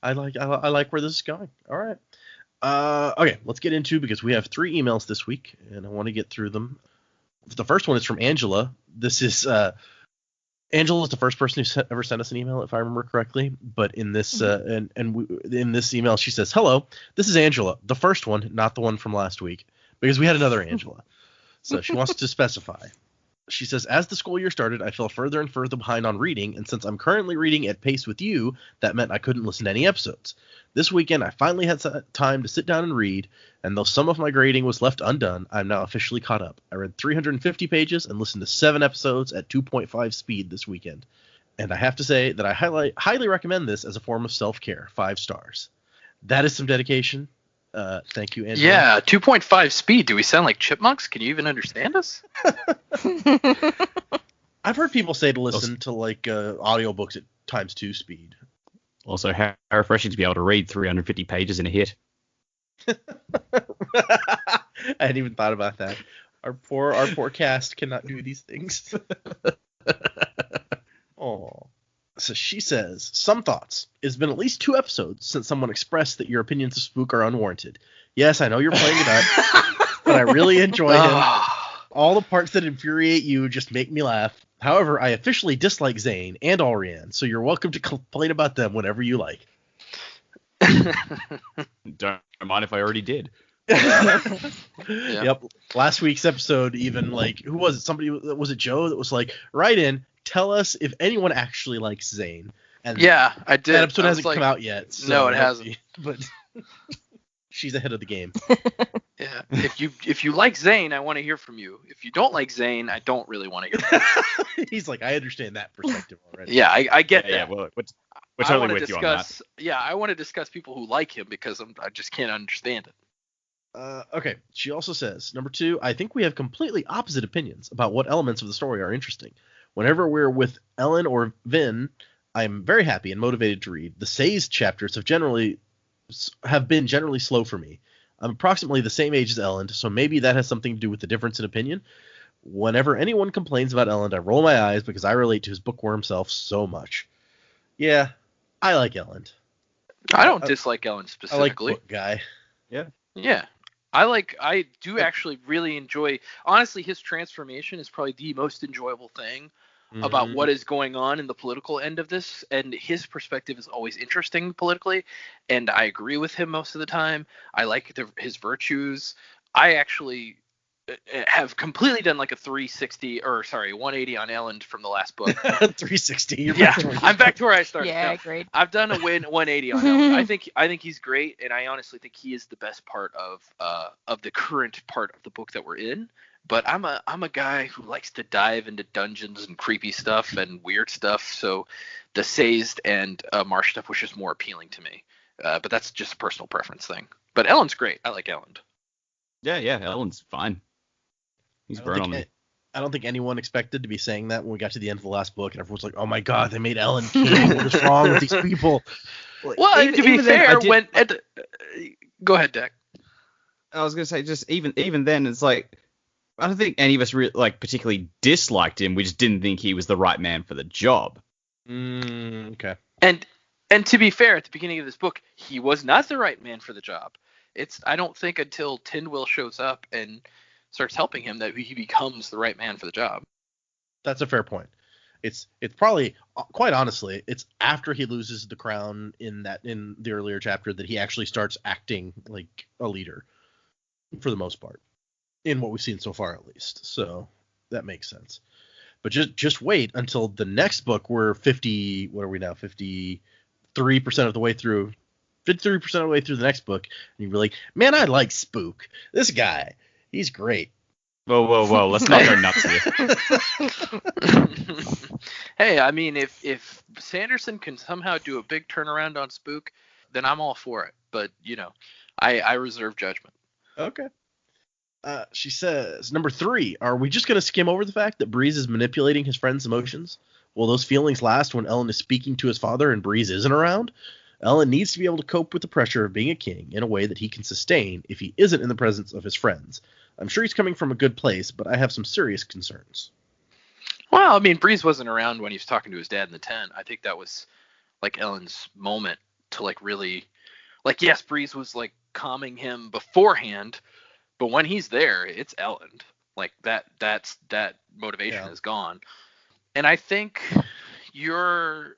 I like where this is going. All right. Okay, let's get into, because we have 3 emails this week and I want to get through them. The first one is from Angela. This is Angela is the first person who ever sent us an email, if I remember correctly. But in this in this email, she says, "Hello, this is Angela, the first one, not the one from last week, because we had another Angela." So she wants to specify. She says, as the school year started, I fell further and further behind on reading, and since I'm currently reading at pace with you, that meant I couldn't listen to any episodes. This weekend, I finally had time to sit down and read, and though some of my grading was left undone, I'm now officially caught up. I read 350 pages and listened to 7 episodes at 2.5 speed this weekend. And I have to say that I highly recommend this as a form of self-care. 5 stars. That is some dedication. Thank you, Angela. Yeah, 2.5 speed. Do we sound like chipmunks? Can you even understand us? I've heard people say to listen to like audiobooks at ×2 speed. Also, how refreshing to be able to read 350 pages in a hit. I hadn't even thought about that. Our poor cast cannot do these things. Oh. So she says, some thoughts. It's been at least 2 episodes since someone expressed that your opinions of Spook are unwarranted. Yes, I know you're playing it up, but I really enjoy him. All the parts that infuriate you just make me laugh. However, I officially dislike Zane and Alrianne, so you're welcome to complain about them whenever you like. Don't mind if I already did. Yep. Last week's episode, even like, who was it? Somebody, was it Joe that was like, write in, tell us if anyone actually likes Zane. And yeah, I did. That episode hasn't come out yet. So no, it hasn't. But she's ahead of the game. Yeah. If you like Zane, I want to hear from you. If you don't like Zane, I don't really want to hear from you. He's like, I understand that perspective already. Yeah, I get that. Yeah, well, we're totally with you on that. Yeah, I want to discuss people who like him because I just can't understand it. Okay, she also says, number 2, I think we have completely opposite opinions about what elements of the story are interesting. Whenever we're with Ellen or Vin, I'm very happy and motivated to read. The Say's chapters have been generally slow for me. I'm approximately the same age as Ellen, so maybe that has something to do with the difference in opinion. Whenever anyone complains about Ellen, I roll my eyes because I relate to his bookworm self so much. Yeah, I like Ellen. I don't dislike Ellen specifically. I like book guy. Yeah. Yeah. I do actually really enjoy, honestly, his transformation is probably the most enjoyable thing about what is going on in the political end of this, and his perspective is always interesting politically, and I agree with him most of the time. I like his virtues. I actually have completely done like a 180 on Ellen from the last book. 360. I'm back to where I started. Yeah, agreed. I've done a 180 on Ellen. I think he's great, and I honestly think he is the best part of the current part of the book that we're in. But I'm a guy who likes to dive into dungeons and creepy stuff and weird stuff. So the Say's and Marsh stuff was just more appealing to me. But that's just a personal preference thing. But Ellen's great. I like Ellen. Yeah, Ellen's fine. He's grown on me. I don't think anyone expected to be saying that when we got to the end of the last book, and everyone's like, "Oh my God, they made Ellen king. What is wrong with these people?" Well, to be fair, go ahead, Dac. I was gonna say, just even then, it's like, I don't think any of us particularly disliked him. We just didn't think he was the right man for the job. Okay. And to be fair, at the beginning of this book, he was not the right man for the job. I don't think until Tindwyl shows up and starts helping him that he becomes the right man for the job. That's a fair point. It's probably, quite honestly, it's after he loses the crown in the earlier chapter that he actually starts acting like a leader, for the most part, in what we've seen so far at least. So that makes sense. But just wait until the next book. We're 53% of the way through. 53% of the way through the next book, and you're like, man, I like Spook. This guy, he's great. Whoa, let's not go nuts here. Hey, I mean, if Sanderson can somehow do a big turnaround on Spook, then I'm all for it. But, I reserve judgment. Okay. She says, number 3, are we just going to skim over the fact that Breeze is manipulating his friend's emotions? Will those feelings last when Ellen is speaking to his father and Breeze isn't around? Ellen needs to be able to cope with the pressure of being a king in a way that he can sustain if he isn't in the presence of his friends. I'm sure he's coming from a good place, but I have some serious concerns. Well, I mean, Breeze wasn't around when he was talking to his dad in the tent. I think that was like Ellen's moment to really, yes, Breeze was calming him beforehand, but when he's there, it's Ellen. That motivation is gone. And I think your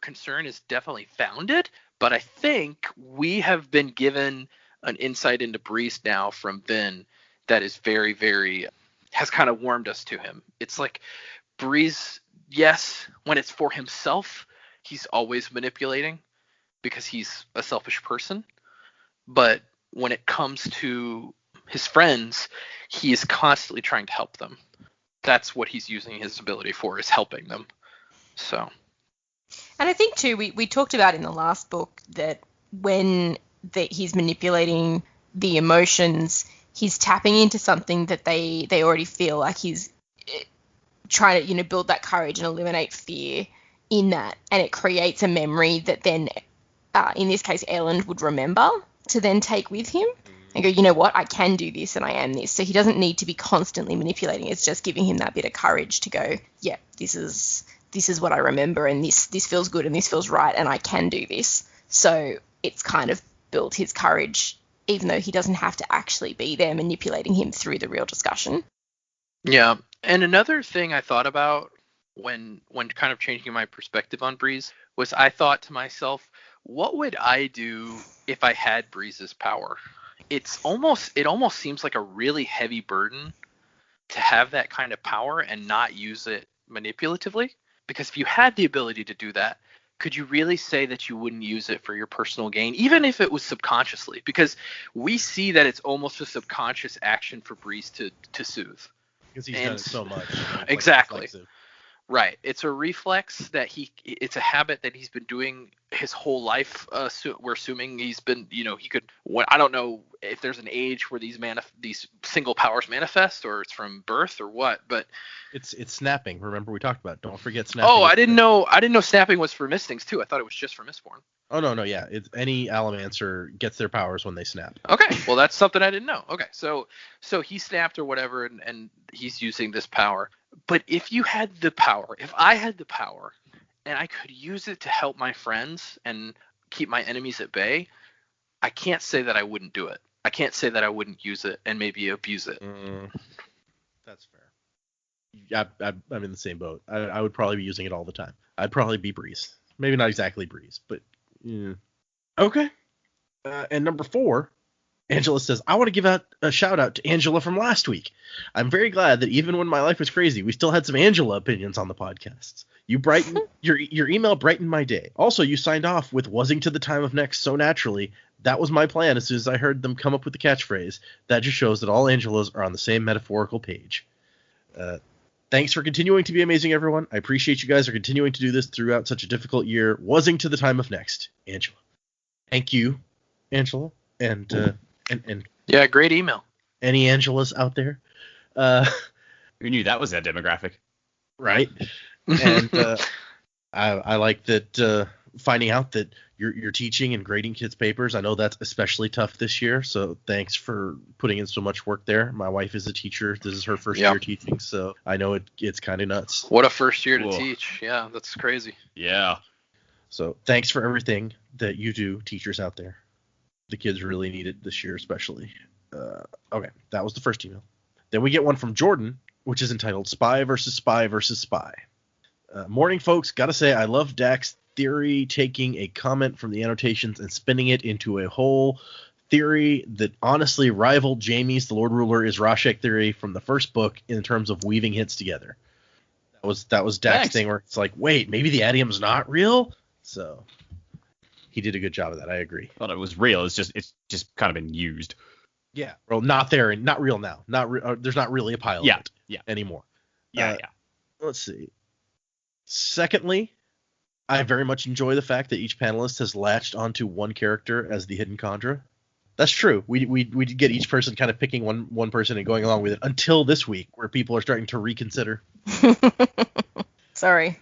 concern is definitely founded, but I think we have been given an insight into Breeze now from Vin that is very, very has kind of warmed us to him. It's like Breeze, yes, when it's for himself, he's always manipulating because he's a selfish person. But when it comes to his friends, he is constantly trying to help them. That's what he's using his ability for, is helping them. So. And I think too, we talked about in the last book that when he's manipulating the emotions, he's tapping into something that they already feel, like he's trying to, build that courage and eliminate fear in that, and it creates a memory that then, in this case, Erland would remember to then take with him and go, you know what, I can do this and I am this. So he doesn't need to be constantly manipulating. It's just giving him that bit of courage to go, yeah, this is what I remember, and this feels good and this feels right, and I can do this. So it's kind of built his courage, even though he doesn't have to actually be there manipulating him through the real discussion. Yeah. And another thing I thought about when kind of changing my perspective on Breeze was, I thought to myself, what would I do if I had Breeze's power? It almost seems like a really heavy burden to have that kind of power and not use it manipulatively. Because if you had the ability to do that, could you really say that you wouldn't use it for your personal gain, even if it was subconsciously? Because we see that it's almost a subconscious action for Breeze to soothe. Because he's done it so much. Exactly. Right. It's a reflex that it's a habit that he's been doing his whole life. We're assuming he's been, he could, I don't know if there's an age where these single powers manifest, or it's from birth or what, but it's snapping. Remember we talked about, don't forget snapping. Oh, I didn't know snapping was for Mistings too. I thought it was just for Mistborn. Oh, no, yeah. Any Alamancer gets their powers when they snap. Okay, well, that's something I didn't know. Okay, so he snapped or whatever, and he's using this power. But if I had the power, and I could use it to help my friends and keep my enemies at bay, I can't say that I wouldn't do it. I can't say that I wouldn't use it and maybe abuse it. That's fair. Yeah, I'm in the same boat. I would probably be using it all the time. I'd probably be Breeze. Maybe not exactly Breeze, but yeah. Okay. And number 4, Angela says, I want to give out a shout out to Angela from last week. I'm very glad that even when my life was crazy, we still had some Angela opinions on the podcasts. You brighten your email brightened my day. Also, you signed off with "wasing to the time of next" so naturally. That was my plan as soon as I heard them come up with the catchphrase. That just shows that all Angelas are on the same metaphorical page. Thanks for continuing to be amazing, everyone. I appreciate you guys are continuing to do this throughout such a difficult year. Wasing to the time of next, Angela. Thank you, Angela. And yeah, great email. Any Angelas out there? Who knew that was their demographic? Right. And I like that finding out that you're teaching and grading kids' papers. I know that's especially tough this year, so thanks for putting in so much work there. My wife is a teacher. This is her first year teaching, so I know it's kind of nuts. What a first year to teach. Yeah, that's crazy. Yeah. So thanks for everything that you do, teachers out there. The kids really need it this year especially. Okay, that was the first email. Then we get one from Jordan, which is entitled Spy versus Spy versus Spy. Morning, folks. Gotta say, I love Dac's theory, taking a comment from the annotations and spinning it into a whole theory that honestly rivaled Jaymee's The Lord Ruler is Rashek theory from the first book in terms of weaving hits together. That was Dac's thing where it's like, wait, maybe the adium's not real? So he did a good job of that. I agree. Thought it was real. It's just kind of been used. Yeah. Well, not there and not real now. There's not really a pile of it anymore. Yeah. Let's see. Secondly, I very much enjoy the fact that each panelist has latched onto one character as the hidden Kandra. That's true. We get each person kind of picking one person and going along with it until this week, where people are starting to reconsider. Sorry.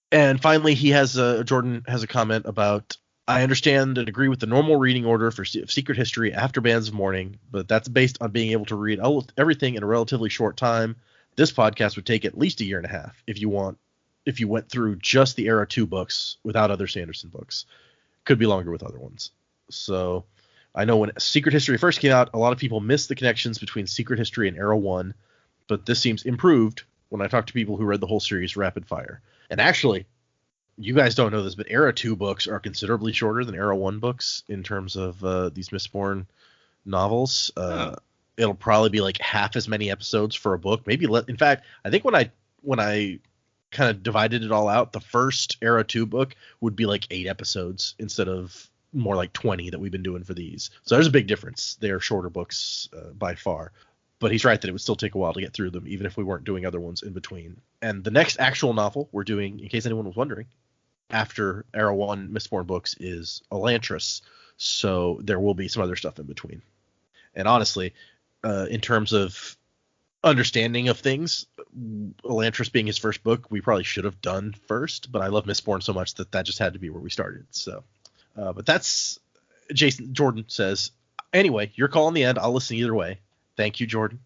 And finally, Jordan has a comment about, I understand and agree with the normal reading order for Secret History after Bands of Mourning, but that's based on being able to read everything in a relatively short time. This podcast would take at least a year and a half if you went through just the Era 2 books without other Sanderson books. Could be longer with other ones. So I know when Secret History first came out, a lot of people missed the connections between Secret History and Era 1, but this seems improved when I talk to people who read the whole series rapid fire. And actually, you guys don't know this, but Era 2 books are considerably shorter than Era 1 books in terms of these Mistborn novels. it'll probably be like half as many episodes for a book. Maybe in fact, I think when I kind of divided it all out, the first Era 2 book would be like 8 episodes instead of more like 20 that we've been doing for these. So there's a big difference. They are shorter books by far. But he's right that it would still take a while to get through them, even if we weren't doing other ones in between. And the next actual novel we're doing, in case anyone was wondering, after Era 1 Mistborn books is Elantris. So there will be some other stuff in between. And honestly, in terms of understanding of things, Elantris being his first book, we probably should have done first. But I love Mistborn so much that just had to be where we started. So, but that's Jordan says, anyway, your call in the end. I'll listen either way. Thank you, Jordan.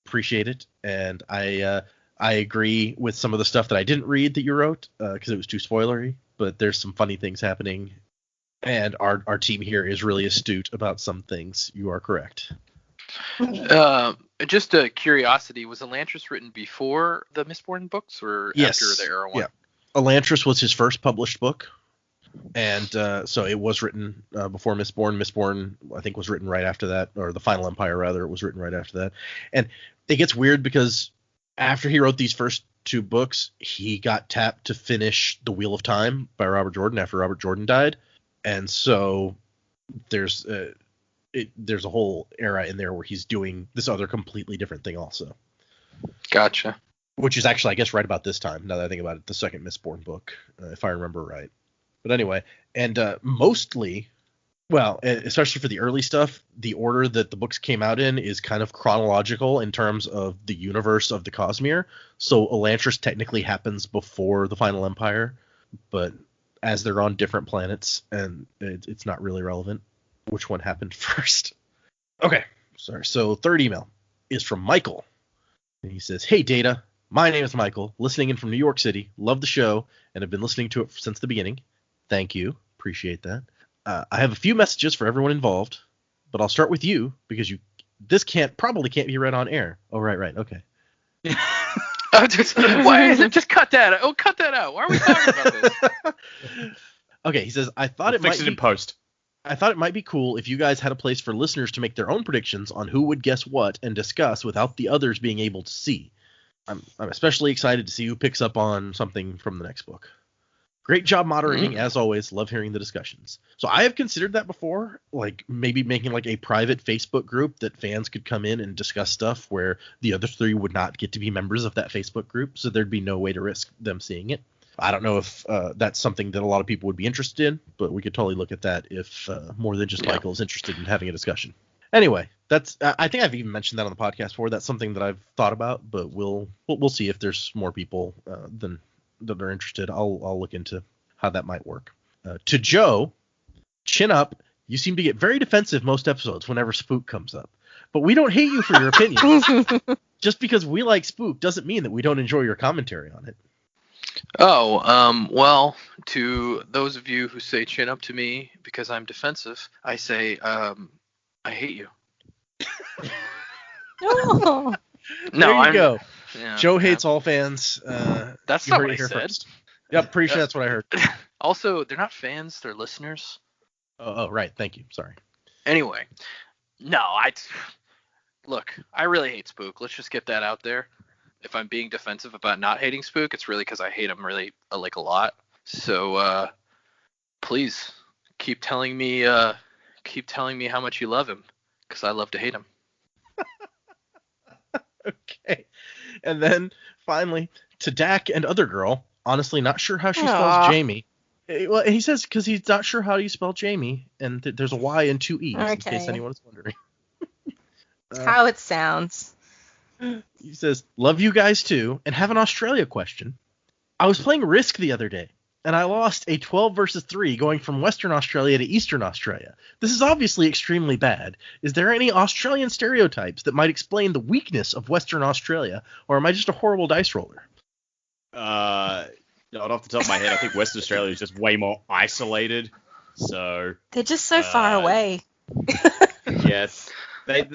Appreciate it. And I agree with some of the stuff that I didn't read that you wrote because it was too spoilery. But there's some funny things happening. And our team here is really astute about some things. You are correct. Just a curiosity, was Elantris written before the Mistborn books or after the Era 1? Yeah. Elantris was his first published book. And so it was written before Mistborn. Mistborn, I think, was written right after that, or the Final Empire, rather, was written right after that. And it gets weird because after he wrote these first 2 books, he got tapped to finish The Wheel of Time by Robert Jordan after Robert Jordan died. And so there's a whole era in there where he's doing this other completely different thing also. Gotcha. Which is actually, I guess, right about this time, now that I think about it, the second Mistborn book, if I remember right. But anyway, and mostly, well, especially for the early stuff, the order that the books came out in is kind of chronological in terms of the universe of the Cosmere. So Elantris technically happens before the Final Empire, but as they're on different planets, and it's not really relevant which one happened first. Okay, sorry. So third email is from Michael. And he says, "Hey, Data. My name is Michael, listening in from New York City. Love the show, and have been listening to it since the beginning. Thank you. Appreciate that. I have a few messages for everyone involved, but I'll start with you because this probably can't be read on air." Oh, right. Okay. Why is it? Just cut that out. Oh, cut that out. Why are we talking about this? Okay, he says, I thought it might fix it in post. I thought it might be cool if you guys had a place for listeners to make their own predictions on who would guess what and discuss without the others being able to see. I'm especially excited to see who picks up on something from the next book. Great job moderating, as always. Love hearing the discussions. So I have considered that before, like maybe making like a private Facebook group that fans could come in and discuss stuff where the other 3 would not get to be members of that Facebook group, so there'd be no way to risk them seeing it. I don't know if that's something that a lot of people would be interested in, but we could totally look at that if more than just Michael is interested in having a discussion. Anyway, that's I think I've even mentioned that on the podcast before. That's something that I've thought about, but we'll see if there's more people that are interested. I'll look into how that might work. To Joe, chin up. You seem to get very defensive most episodes whenever Spook comes up, but we don't hate you for your opinion. Just because we like Spook doesn't mean that we don't enjoy your commentary on it. Oh, well, to those of you who say chin up to me because I'm defensive, I say, I hate you. Oh. No, there you go. Yeah, Joe hates all fans. That's not what I said. First. Yep, pretty sure that's what I heard. Also, they're not fans, they're listeners. Oh, right. Thank you. Sorry. Anyway, no, look, I really hate Spook. Let's just get that out there. If I'm being defensive about not hating Spook, it's really because I hate him really like a lot. So please keep telling me how much you love him, because I love to hate him. Okay. And then finally to Dac and other girl. Honestly, not sure how she spells Jaymee. Well, he says because he's not sure how you spell Jaymee, and there's a Y and 2 E's in case anyone's wondering. How it sounds. He says, love you guys too, and have an Australia question. I was playing Risk the other day, and I lost a 12 versus 3 going from Western Australia to Eastern Australia. This is obviously extremely bad. Is there any Australian stereotypes that might explain the weakness of Western Australia, or am I just a horrible dice roller? Not off the top of my head, I think Western Australia is just way more isolated. So they're just so far away. Yes, they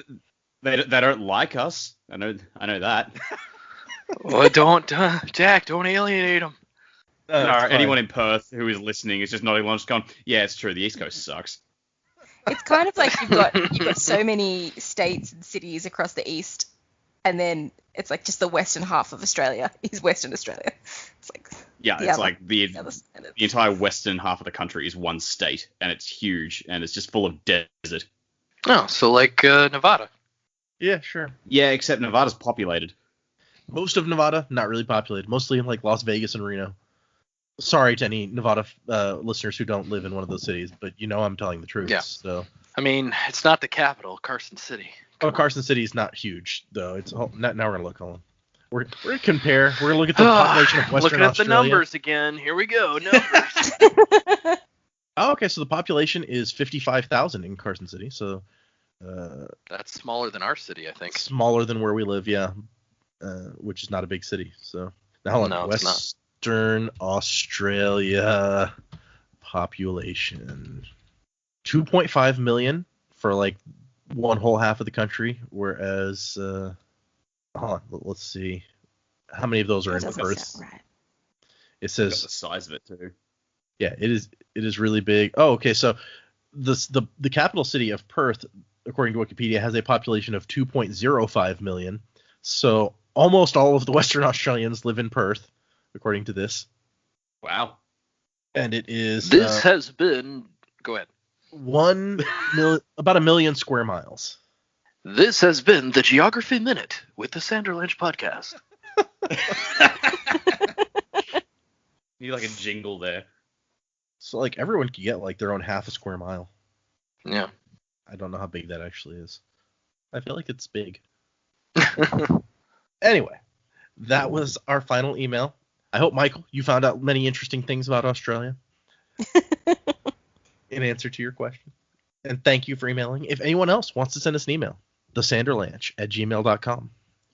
don't like us. I know that. Well, don't Jack, don't alienate them. Anyone in Perth who is listening is just nodding along, just going, yeah, it's true. The East Coast sucks. It's kind of like you've got so many states and cities across the east, and then it's like just the western half of Australia is Western Australia. It's like It's like the the entire western half of the country is one state, and it's huge, and it's just full of desert. Oh, so like Nevada. Yeah, sure. Yeah, except Nevada's populated. Most of Nevada, not really populated. Mostly in like Las Vegas and Reno. Sorry to any Nevada listeners who don't live in one of those cities, but I'm telling the truth. Yeah. So. I mean, it's not the capital, Carson City. Carson City is not huge, though. It's now we're gonna look on. We're gonna compare. We're gonna look at the population of Western Looking at Australia. the numbers again. Here we go. Numbers. Oh, okay. So the population is 55,000 in Carson City. So. That's smaller than our city, I think. Smaller than where we live, yeah. Which is not a big city. So now hold on. No, it's not. Western Australia population 2.5 million for like one whole half of the country, whereas hold on, let's see how many of those are in Perth. Right. It says The size of it too. Yeah, it is really big. Oh, okay, so the capital city of Perth, according to Wikipedia, has a population of 2.05 million. So almost all of the Western Australians live in Perth, according to this. Wow. And it is This has been. Go ahead. about a million square miles. This has been the Geography Minute with the Sanderlanche podcast. Need like a jingle there. So like everyone could get like their own half a square mile. Yeah. I don't know how big that actually is. I feel like it's big. Anyway, that was our final email. I hope, Michael, you found out many interesting things about Australia in answer to your question. And thank you for emailing. If anyone else wants to send us an email, thesanderlanche@gmail.com.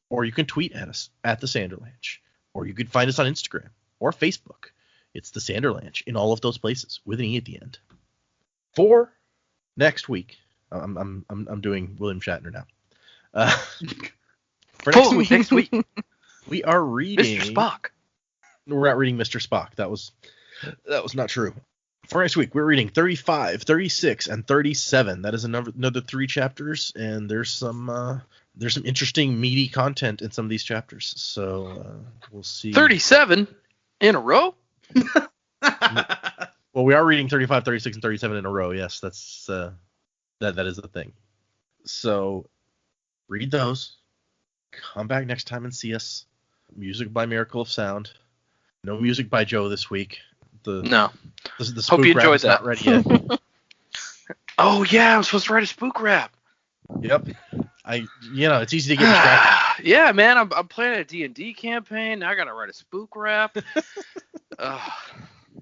Or you can tweet at us at thesanderlanche. Or you could find us on Instagram or Facebook. It's the Sanderlanche in all of those places with an E at the end. For next week, I'm doing William Shatner now. For next week, we are reading Mr. Spock. We're not reading Mr. Spock. That was not true. For next week, we're reading 35, 36, and 37. That is another 3 chapters, and there's some interesting meaty content in some of these chapters. So we'll see. 37 in a row? Well, we are reading 35, 36, and 37 in a row. Yes, that's that is the thing. So read those. Come back next time and see us. Music by Miracle of Sound. No music by Joe this week. No. The spook Hope you rap enjoyed is that. not ready yet. Oh yeah, I'm supposed to write a spook rap. Yep. It's easy to get distracted. Yeah, man, I'm playing a D&D campaign. Now I gotta write a spook rap.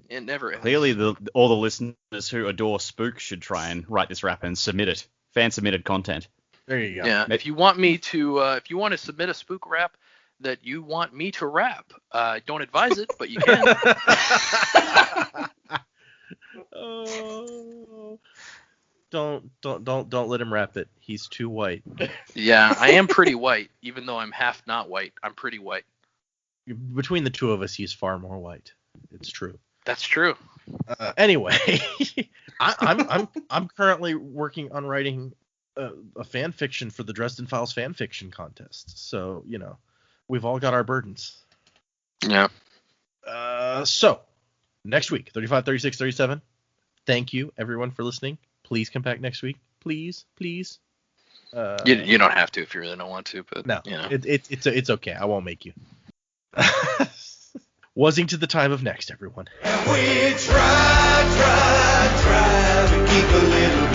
It never ends. Clearly, all the listeners who adore Spook should try and write this rap and submit it. Fan-submitted content. There you go. Yeah, if you want to submit a spook rap that you want me to rap, don't advise it, but you can. Oh, don't let him rap it. He's too white. Yeah, I am pretty white, even though I'm half not white. I'm pretty white. Between the two of us, he's far more white. It's true. That's true. Anyway, I'm currently working on writing a fan fiction for the Dresden Files fan fiction contest. So we've all got our burdens. Yeah. So next week, 35, 36, 37. Thank you everyone for listening. Please come back next week. Please. You don't have to if you really don't want to, but no, you know. it's okay. I won't make you. Wuzzing to the time of next, everyone. And we try to keep a little